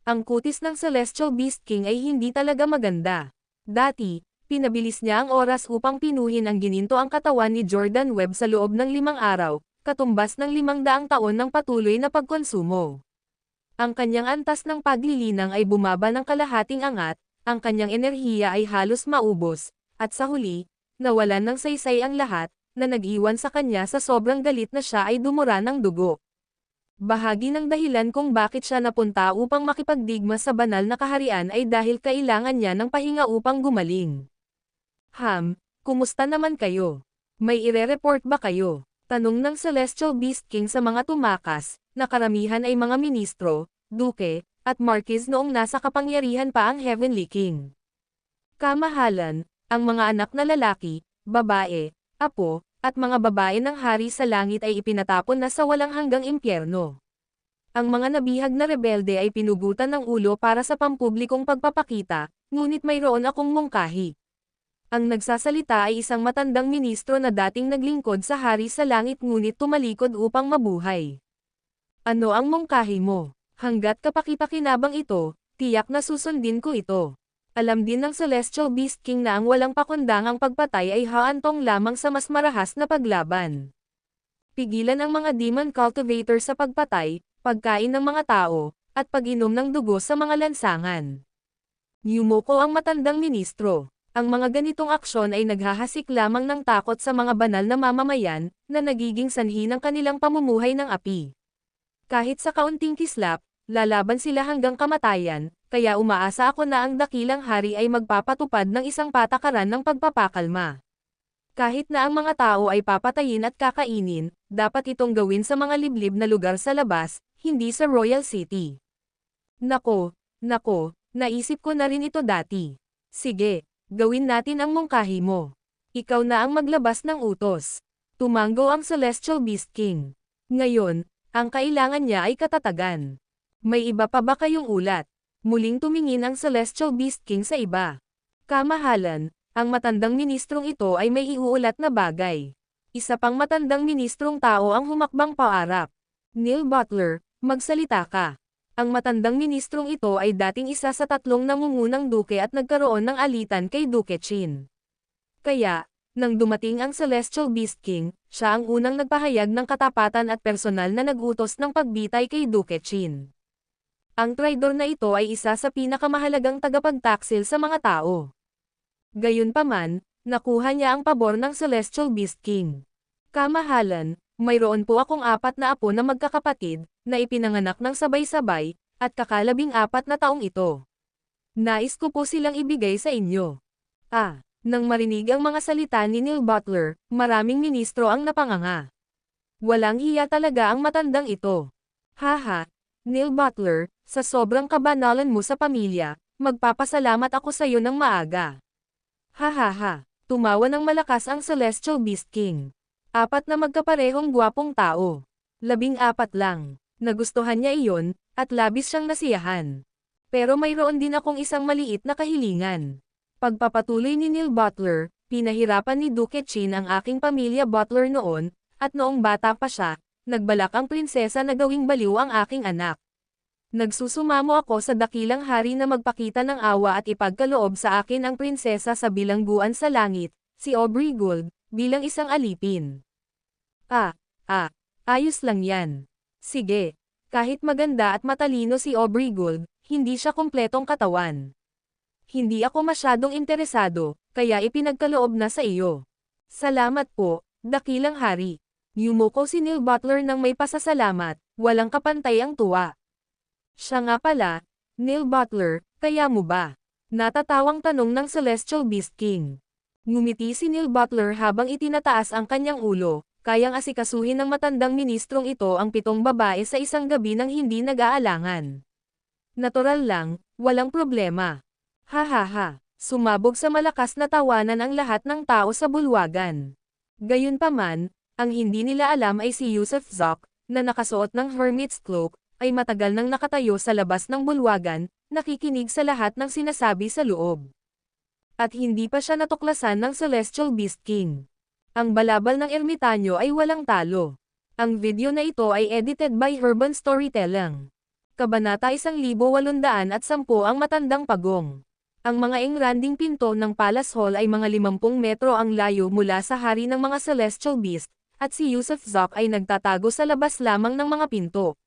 Ang kutis ng Celestial Beast King ay hindi talaga maganda. Dati, pinabilis niya ang oras upang pinuhin ang gininto ang katawan ni Jordan Webb sa loob ng 5 araw, katumbas ng 500 taon ng patuloy na pagkonsumo. Ang kanyang antas ng paglilinang ay bumaba ng kalahating angat, ang kanyang enerhiya ay halos maubos, at sa huli, nawalan ng saysay ang lahat, na nag-iwan sa kanya sa sobrang galit na siya ay dumura ng dugo. Bahagi ng dahilan kung bakit siya napunta upang makipagdigma sa banal na kaharian ay dahil kailangan niya ng pahinga upang gumaling. Kumusta naman kayo? May ire-report ba kayo? Tanong ng Celestial Beast King sa mga tumakas, na karamihan ay mga ministro, duke, at marquis noong nasa kapangyarihan pa ang Heavenly King. Kamahalan, ang mga anak na lalaki, babae, apo, at mga babae ng hari sa langit ay ipinatapon na sa walang hanggang impyerno. Ang mga nabihag na rebelde ay pinugutan ng ulo para sa pampublikong pagpapakita, ngunit mayroon akong mungkahi. Ang nagsasalita ay isang matandang ministro na dating naglingkod sa hari sa langit ngunit tumalikod upang mabuhay. Ano ang mungkahi mo? Hanggat kapakipakinabang ito, tiyak na susundin ko ito. Alam din ng Celestial Beast King na ang walang pakundangang pagpatay ay haantong lamang sa mas marahas na paglaban. Pigilan ang mga demon cultivator sa pagpatay, pagkain ng mga tao, at pag-inom ng dugo sa mga lansangan. Yumoko ang matandang ministro. Ang mga ganitong aksyon ay naghahasik lamang ng takot sa mga banal na mamamayan, na nagiging sanhi ng kanilang pamumuhay ng api. Kahit sa kaunting kislap, lalaban sila hanggang kamatayan, kaya umaasa ako na ang dakilang hari ay magpapatupad ng isang patakaran ng pagpapakalma. Kahit na ang mga tao ay papatayin at kakainin, dapat itong gawin sa mga liblib na lugar sa labas, hindi sa Royal City. Nako, naisip ko na rin ito dati. Sige, gawin natin ang mungkahi mo. Ikaw na ang maglabas ng utos. Tumanggo ang Celestial Beast King. Ngayon, ang kailangan niya ay katatagan. May iba pa ba kayong ulat? Muling tumingin ang Celestial Beast King sa iba. Kamahalan, ang matandang ministrong ito ay may iuulat na bagay. Isa pang matandang ministrong tao ang humakbang paarap. Neil Butler, magsalita ka. Ang matandang ministrong ito ay dating isa sa 3 nangungunang duke at nagkaroon ng alitan kay Duke Chin. Kaya, nang dumating ang Celestial Beast King, siya ang unang nagpahayag ng katapatan at personal na nagutos ng pagbitay kay Duke Chin. Ang traidor na ito ay isa sa pinakamahalagang tagapagtaksil sa mga tao. Gayunpaman, nakuha niya ang pabor ng Celestial Beast King. Kamahalan, mayroon po akong 4 na apo na magkakapatid, na ipinanganak ng sabay-sabay, at kakalabing-4 na taong ito. Nais ko po silang ibigay sa inyo. Nang marinig ang mga salita ni Neil Butler, maraming ministro ang napanganga. Walang hiya talaga ang matandang ito. Haha, Neil Butler, sa sobrang kabanalan mo sa pamilya, magpapasalamat ako sa iyo ng maaga. Hahaha, tumawa ng malakas ang Celestial Beast King. 4 na magkaparehong gwapong tao. 14 lang. Nagustuhan niya iyon, at labis siyang nasiyahan. Pero mayroon din akong isang maliit na kahilingan. Pagpapatuloy ni Neil Butler, pinahirapan ni Duke Chin ang aking pamilya Butler noon, at noong bata pa siya, nagbalak ang prinsesa na gawing baliw ang aking anak. Nagsusumamo ako sa dakilang hari na magpakita ng awa at ipagkaloob sa akin ang prinsesa sa bilangguan sa langit, si Aubrey Gould, bilang isang alipin. Ayos lang yan. Sige. Kahit maganda at matalino si Aubrey Gould, hindi siya kumpletong katawan. Hindi ako masyadong interesado, kaya ipinagkaloob na sa iyo. Salamat po, dakilang hari. Yumuko si Neil Butler ng may pasasalamat, walang kapantay ang tuwa. Siya nga pala, Neil Butler, kaya mo ba? Natatawang tanong ng Celestial Beast King. Ngumiti si Neil Butler habang itinataas ang kanyang ulo, kayang asikasuhin ng matandang ministrong ito ang 7 babae sa isang gabi nang hindi nag-aalangan. Natural lang, walang problema. Ha. Sumabog sa malakas na tawanan ang lahat ng tao sa bulwagan. Gayunpaman, ang hindi nila alam ay si Yusuf Zok, na nakasuot ng hermit's cloak, ay matagal nang nakatayo sa labas ng bulwagan, nakikinig sa lahat ng sinasabi sa loob. At hindi pa siya natuklasan ng Celestial Beast King. Ang balabal ng ermitanyo ay walang talo. Ang video na ito ay edited by Urban Storytelling. Kabanata 1810 ang Matandang Pagong. Ang mga engranding pinto ng Palace Hall ay mga 50 metro ang layo mula sa hari ng mga Celestial Beast, at si Yusuf Zok ay nagtatago sa labas lamang ng mga pinto.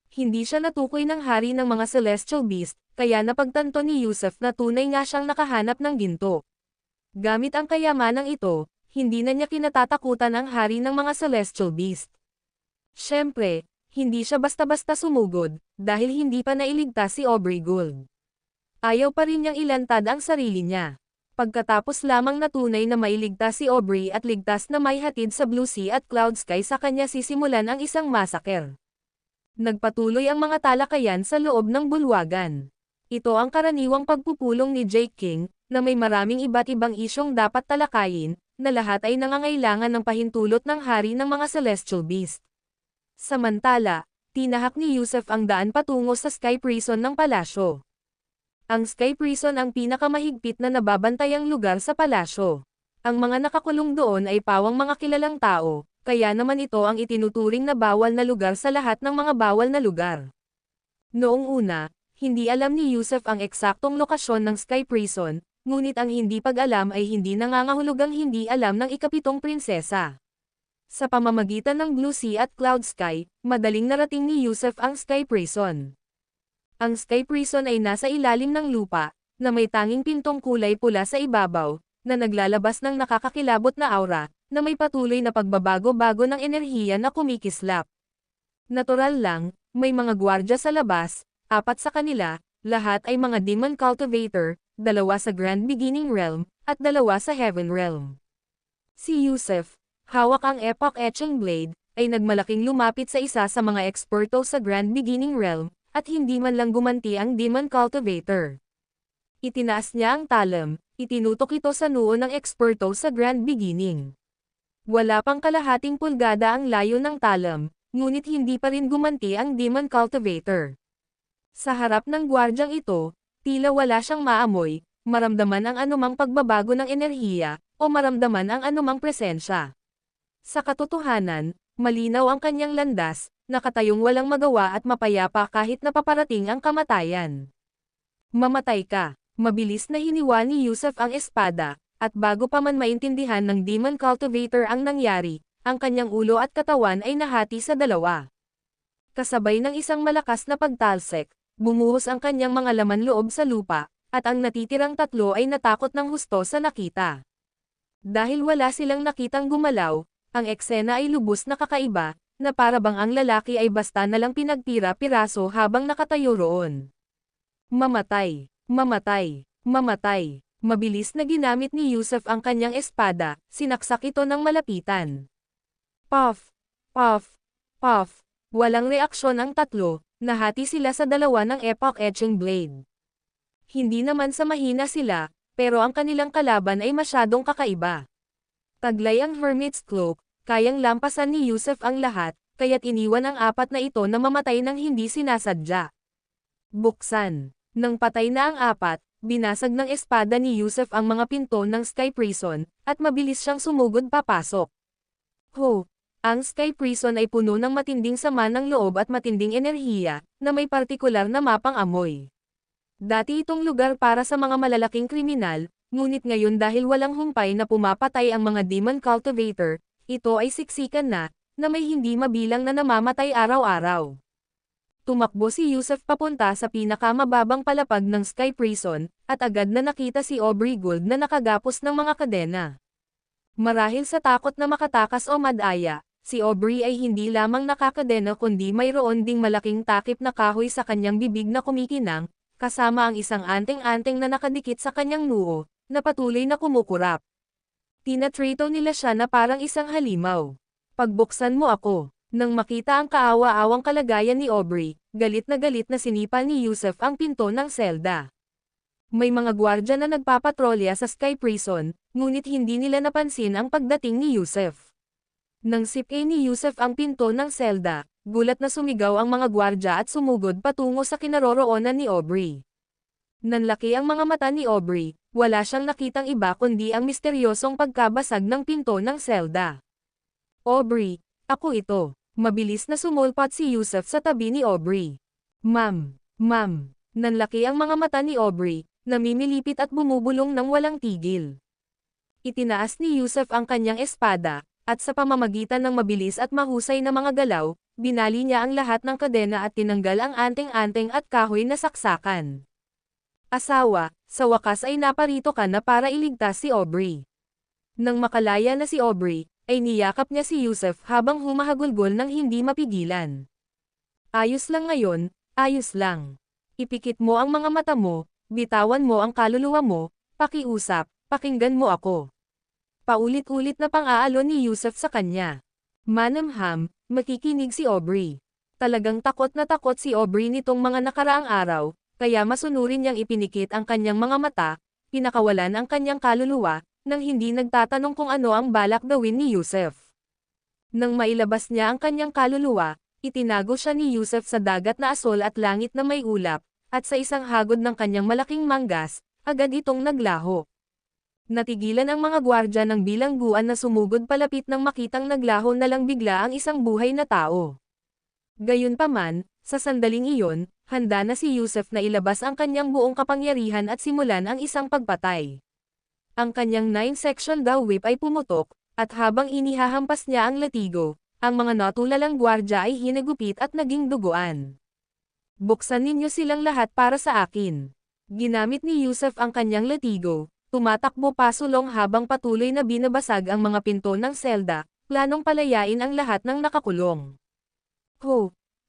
Hindi siya natukoy ng hari ng mga Celestial Beast, kaya napagtanto ni Yusuf na tunay nga siyang nakahanap ng ginto. Gamit ang kayamanang ito, hindi na niya kinatatakutan ang hari ng mga Celestial Beast. Siyempre, hindi siya basta-basta sumugod, dahil hindi pa nailigtas si Aubrey Gould. Ayaw pa rin niyang ilantad ang sarili niya. Pagkatapos lamang na tunay na mailigtas si Aubrey at ligtas na may hatid sa Blue Sea at Cloud Sky sa kanya sisimulan ang isang massacre. Nagpatuloy ang mga talakayan sa loob ng bulwagan. Ito ang karaniwang pagpupulong ni Jake King, na may maraming iba't ibang isyong dapat talakayin, na lahat ay nangangailangan ng pahintulot ng hari ng mga Celestial Beast. Samantala, tinahak ni Yusuf ang daan patungo sa Sky Prison ng palasyo. Ang Sky Prison ang pinakamahigpit na nababantayang lugar sa palasyo. Ang mga nakakulong doon ay pawang mga kilalang tao, kaya naman ito ang itinuturing na bawal na lugar sa lahat ng mga bawal na lugar. Noong una, hindi alam ni Yusuf ang eksaktong lokasyon ng Sky Prison, ngunit ang hindi pag-alam ay hindi nangangahulugang hindi alam ng ikapitong prinsesa. Sa pamamagitan ng Blue Sea at Cloud Sky, madaling narating ni Yusuf ang Sky Prison. Ang Sky Prison ay nasa ilalim ng lupa, na may tanging pintong kulay pula sa ibabaw, na naglalabas ng nakakakilabot na aura, na may patuloy na pagbabago-bago ng enerhiya na kumikislap. Natural lang, may mga gwardya sa labas, 4 sa kanila, lahat ay mga Demon Cultivator, 2 sa Grand Beginning Realm, at 2 sa Heaven Realm. Si Yusuf, hawak ang Epoch Etching Blade, ay nagmalaking lumapit sa isa sa mga eksperto sa Grand Beginning Realm, at hindi man lang gumanti ang Demon Cultivator. Itinaas niya ang talam, itinutok ito sa noo ng eksperto sa Grand Beginning. Wala pang kalahating pulgada ang layo ng talam, ngunit hindi pa rin gumanti ang Demon Cultivator. Sa harap ng gwardyang ito, tila wala siyang maamoy, maramdaman ang anumang pagbabago ng enerhiya, o maramdaman ang anumang presensya. Sa katotohanan, malinaw ang kanyang landas, nakatayong walang magawa at mapayapa kahit napaparating ang kamatayan. Mamatay ka. Mabilis na hiniwa ni Yusuf ang espada, at bago pa man maintindihan ng Demon Cultivator ang nangyari, ang kanyang ulo at katawan ay nahati sa 2. Kasabay ng isang malakas na pagtalsik, bumuhos ang kanyang mga laman loob sa lupa, at ang natitirang 3 ay natakot ng husto sa nakita. Dahil wala silang nakitang gumalaw, ang eksena ay lubos na kakaiba, na para bang ang lalaki ay basta na lang pinagtira-piraso habang nakatayo roon. Mamatay, mamatay, mamatay. Mabilis na ginamit ni Yusuf ang kanyang espada, sinaksak ito ng malapitan. Puff, puff, puff. Walang reaksyon ang 3, nahati sila sa 2 ng Epoch Etching Blade. Hindi naman sa mahina sila, pero ang kanilang kalaban ay masyadong kakaiba. Taglay ang Hermit's Cloak, kayang lampasan ni Yusuf ang lahat, kaya't iniwan ang 4 na ito na mamatay ng hindi sinasadya. Buksan. Nang patay na ang 4, binasag ng espada ni Yusef ang mga pinto ng Sky Prison, at mabilis siyang sumugod papasok. Ho! Ang Sky Prison ay puno ng matinding sama ng loob at matinding enerhiya, na may partikular na mapang amoy. Dati itong lugar para sa mga malalaking kriminal, ngunit ngayon dahil walang humpay na pumapatay ang mga demon cultivator, ito ay siksikan na may hindi mabilang na namamatay araw-araw. Tumakbo si Yusef papunta sa pinakamababang palapag ng Sky Prison, at agad na nakita si Aubrey Gould na nakagapos ng mga kadena. Marahil sa takot na makatakas o madaya, si Aubrey ay hindi lamang nakakadena kundi mayroon ding malaking takip na kahoy sa kanyang bibig na kumikinang, kasama ang isang anting-anting na nakadikit sa kanyang noo, na patuloy na kumukurap. Tinatrito nila siya na parang isang halimaw. Pagbuksan mo ako. Nang makita ang kaawa-awang kalagayan ni Aubrey, galit na sinipal ni Yusef ang pinto ng selda. May mga gwardya na nagpapatrolya sa Sky Prison, ngunit hindi nila napansin ang pagdating ni Yusef. Nang sipin ni Yusef ang pinto ng selda, gulat na sumigaw ang mga gwardya at sumugod patungo sa kinaroroonan ni Aubrey. Nanlaki ang mga mata ni Aubrey, wala siyang nakitang iba kundi ang misteryosong pagkabasag ng pinto ng selda. Aubrey, ako ito. Mabilis na sumulpat si Yusef sa tabi ni Aubrey. Ma'am. Nanlaki ang mga mata ni Aubrey, namimilipit at bumubulong ng walang tigil. Itinaas ni Yusef ang kanyang espada, at sa pamamagitan ng mabilis at mahusay na mga galaw, binali niya ang lahat ng kadena at tinanggal ang anting-anting at kahoy na saksakan. Asawa, sa wakas ay naparito ka na para iligtas si Aubrey. Nang makalaya na si Aubrey, ay niyakap niya si Yusef habang humahagulgol ng hindi mapigilan. Ayos lang ngayon, ayos lang. Ipikit mo ang mga mata mo, bitawan mo ang kaluluwa mo, pakiusap, pakinggan mo ako. Paulit-ulit na pang-aalon ni Yusef sa kanya. Manamham, makikinig si Aubrey. Talagang takot na takot si Aubrey nitong mga nakaraang araw, kaya masunurin niyang ipinikit ang kanyang mga mata, pinakawalan ang kanyang kaluluwa, nang hindi nagtatanong kung ano ang balak gawin ni Yusef. Nang mailabas niya ang kanyang kaluluwa, itinago siya ni Yusef sa dagat na asol at langit na may ulap, at sa isang hagod ng kanyang malaking manggas, agad itong naglaho. Natigilan ang mga gwardya ng bilangguan na sumugod palapit nang makitang naglaho na lang bigla ang isang buhay na tao. Gayunpaman, sa sandaling iyon, handa na si Yusef na ilabas ang kanyang buong kapangyarihan at simulan ang isang pagpatay. Ang kanyang 9-section daw whip ay pumutok, at habang inihahampas niya ang latigo, ang mga natulalang gwardya ay hinagupit at naging duguan. Buksan ninyo silang lahat para sa akin. Ginamit ni Yusef ang kanyang latigo, tumatakbo pasulong habang patuloy na binabasag ang mga pinto ng selda, planong palayain ang lahat ng nakakulong.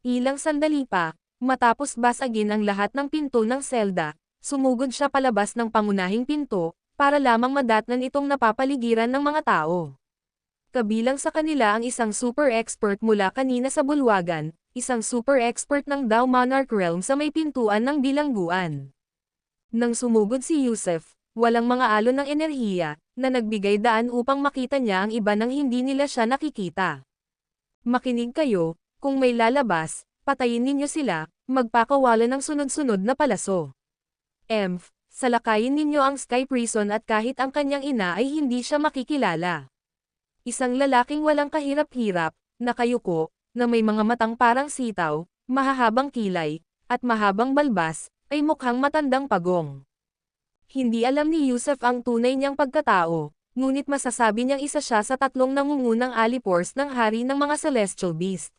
Ilang sandali pa, matapos basagin ang lahat ng pinto ng selda, sumugod siya palabas ng pangunahing pinto, para lamang madatnan itong napapaligiran ng mga tao. Kabilang sa kanila ang isang super expert mula kanina sa bulwagan, isang super expert ng Dao Monarch Realm sa may pintuan ng bilangguan. Nang sumugod si Yusef, walang mga alon ng enerhiya, na nagbigay daan upang makita niya ang iba nang hindi nila siya nakikita. Makinig kayo, kung may lalabas, patayin ninyo sila, magpakawala ng sunod-sunod na palaso. Salakayin ninyo ang Sky Prison at kahit ang kanyang ina ay hindi siya makikilala. Isang lalaking walang kahirap-hirap, nakayuko, na may mga matang parang sitaw, mahahabang kilay, at mahabang balbas, ay mukhang matandang pagong. Hindi alam ni Yusef ang tunay niyang pagkatao, ngunit masasabi niyang isa siya sa 3 nangungunang alipors ng hari ng mga celestial beast.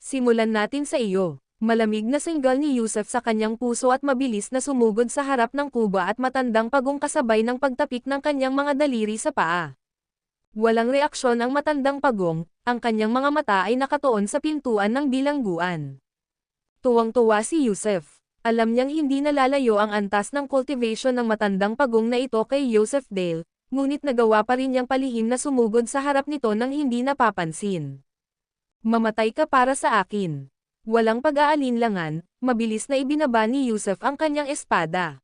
Simulan natin sa iyo. Malamig na singgal ni Yusef sa kanyang puso at mabilis na sumugod sa harap ng kuba at matandang pagong kasabay ng pagtapik ng kanyang mga daliri sa paa. Walang reaksyon ang matandang pagong, ang kanyang mga mata ay nakatuon sa pintuan ng bilangguan. Tuwang-tuwa si Yusef. Alam niyang hindi nalalayo ang antas ng cultivation ng matandang pagong na ito kay Yusef Dale, ngunit nagawa pa rin niyang palihim na sumugod sa harap nito nang hindi napapansin. Mamatay ka para sa akin. Walang pag-aalinlangan, mabilis na ibinaba ni Yusef ang kanyang espada.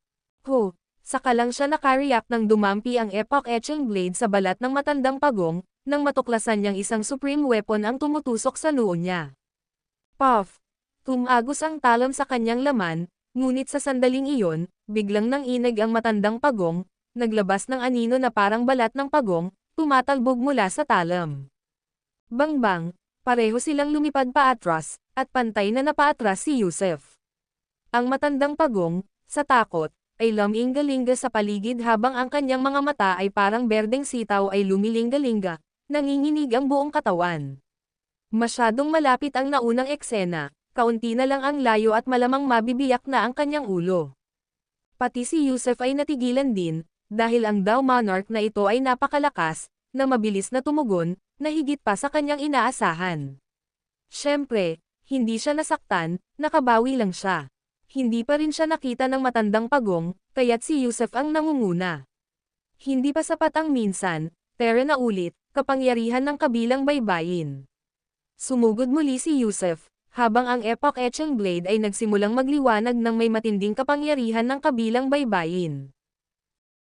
Saka lang siya nakariyak nang dumampi ang epoch-etching blade sa balat ng matandang pagong, nang matuklasan niyang isang supreme weapon ang tumutusok sa noo niya. Puff! Tumagos ang talam sa kanyang laman, ngunit sa sandaling iyon, Biglang nanginig ang matandang pagong, naglabas ng anino na parang balat ng pagong, tumatalbog mula sa talam. Bang-bang, pareho silang lumipad paatras, at pantay na napaatras si Yusef. Ang matandang pagong, sa takot, ay luminggalinga sa paligid habang ang kanyang mga mata ay parang berdeng sitaw ay lumilinggalinga, nanginginig ang buong katawan. Masyadong malapit ang naunang eksena, kaunti na lang ang layo at malamang mabibiyak na ang kanyang ulo. Pati si Yusef ay natigilan din, dahil ang Dao Monarch na ito ay napakalakas, na mabilis na tumugon, na higit pa sa kanyang inaasahan. Siyempre, hindi siya nasaktan, nakabawi lang siya. Hindi pa rin siya nakita ng matandang pagong, kaya't si Yusef ang nangunguna. Hindi pa sapat ang minsan, pero na ulit, kapangyarihan ng kabilang baybayin. Sumugod muli si Yusef, habang ang Epoch Etching Blade ay nagsimulang magliwanag ng may matinding kapangyarihan ng kabilang baybayin.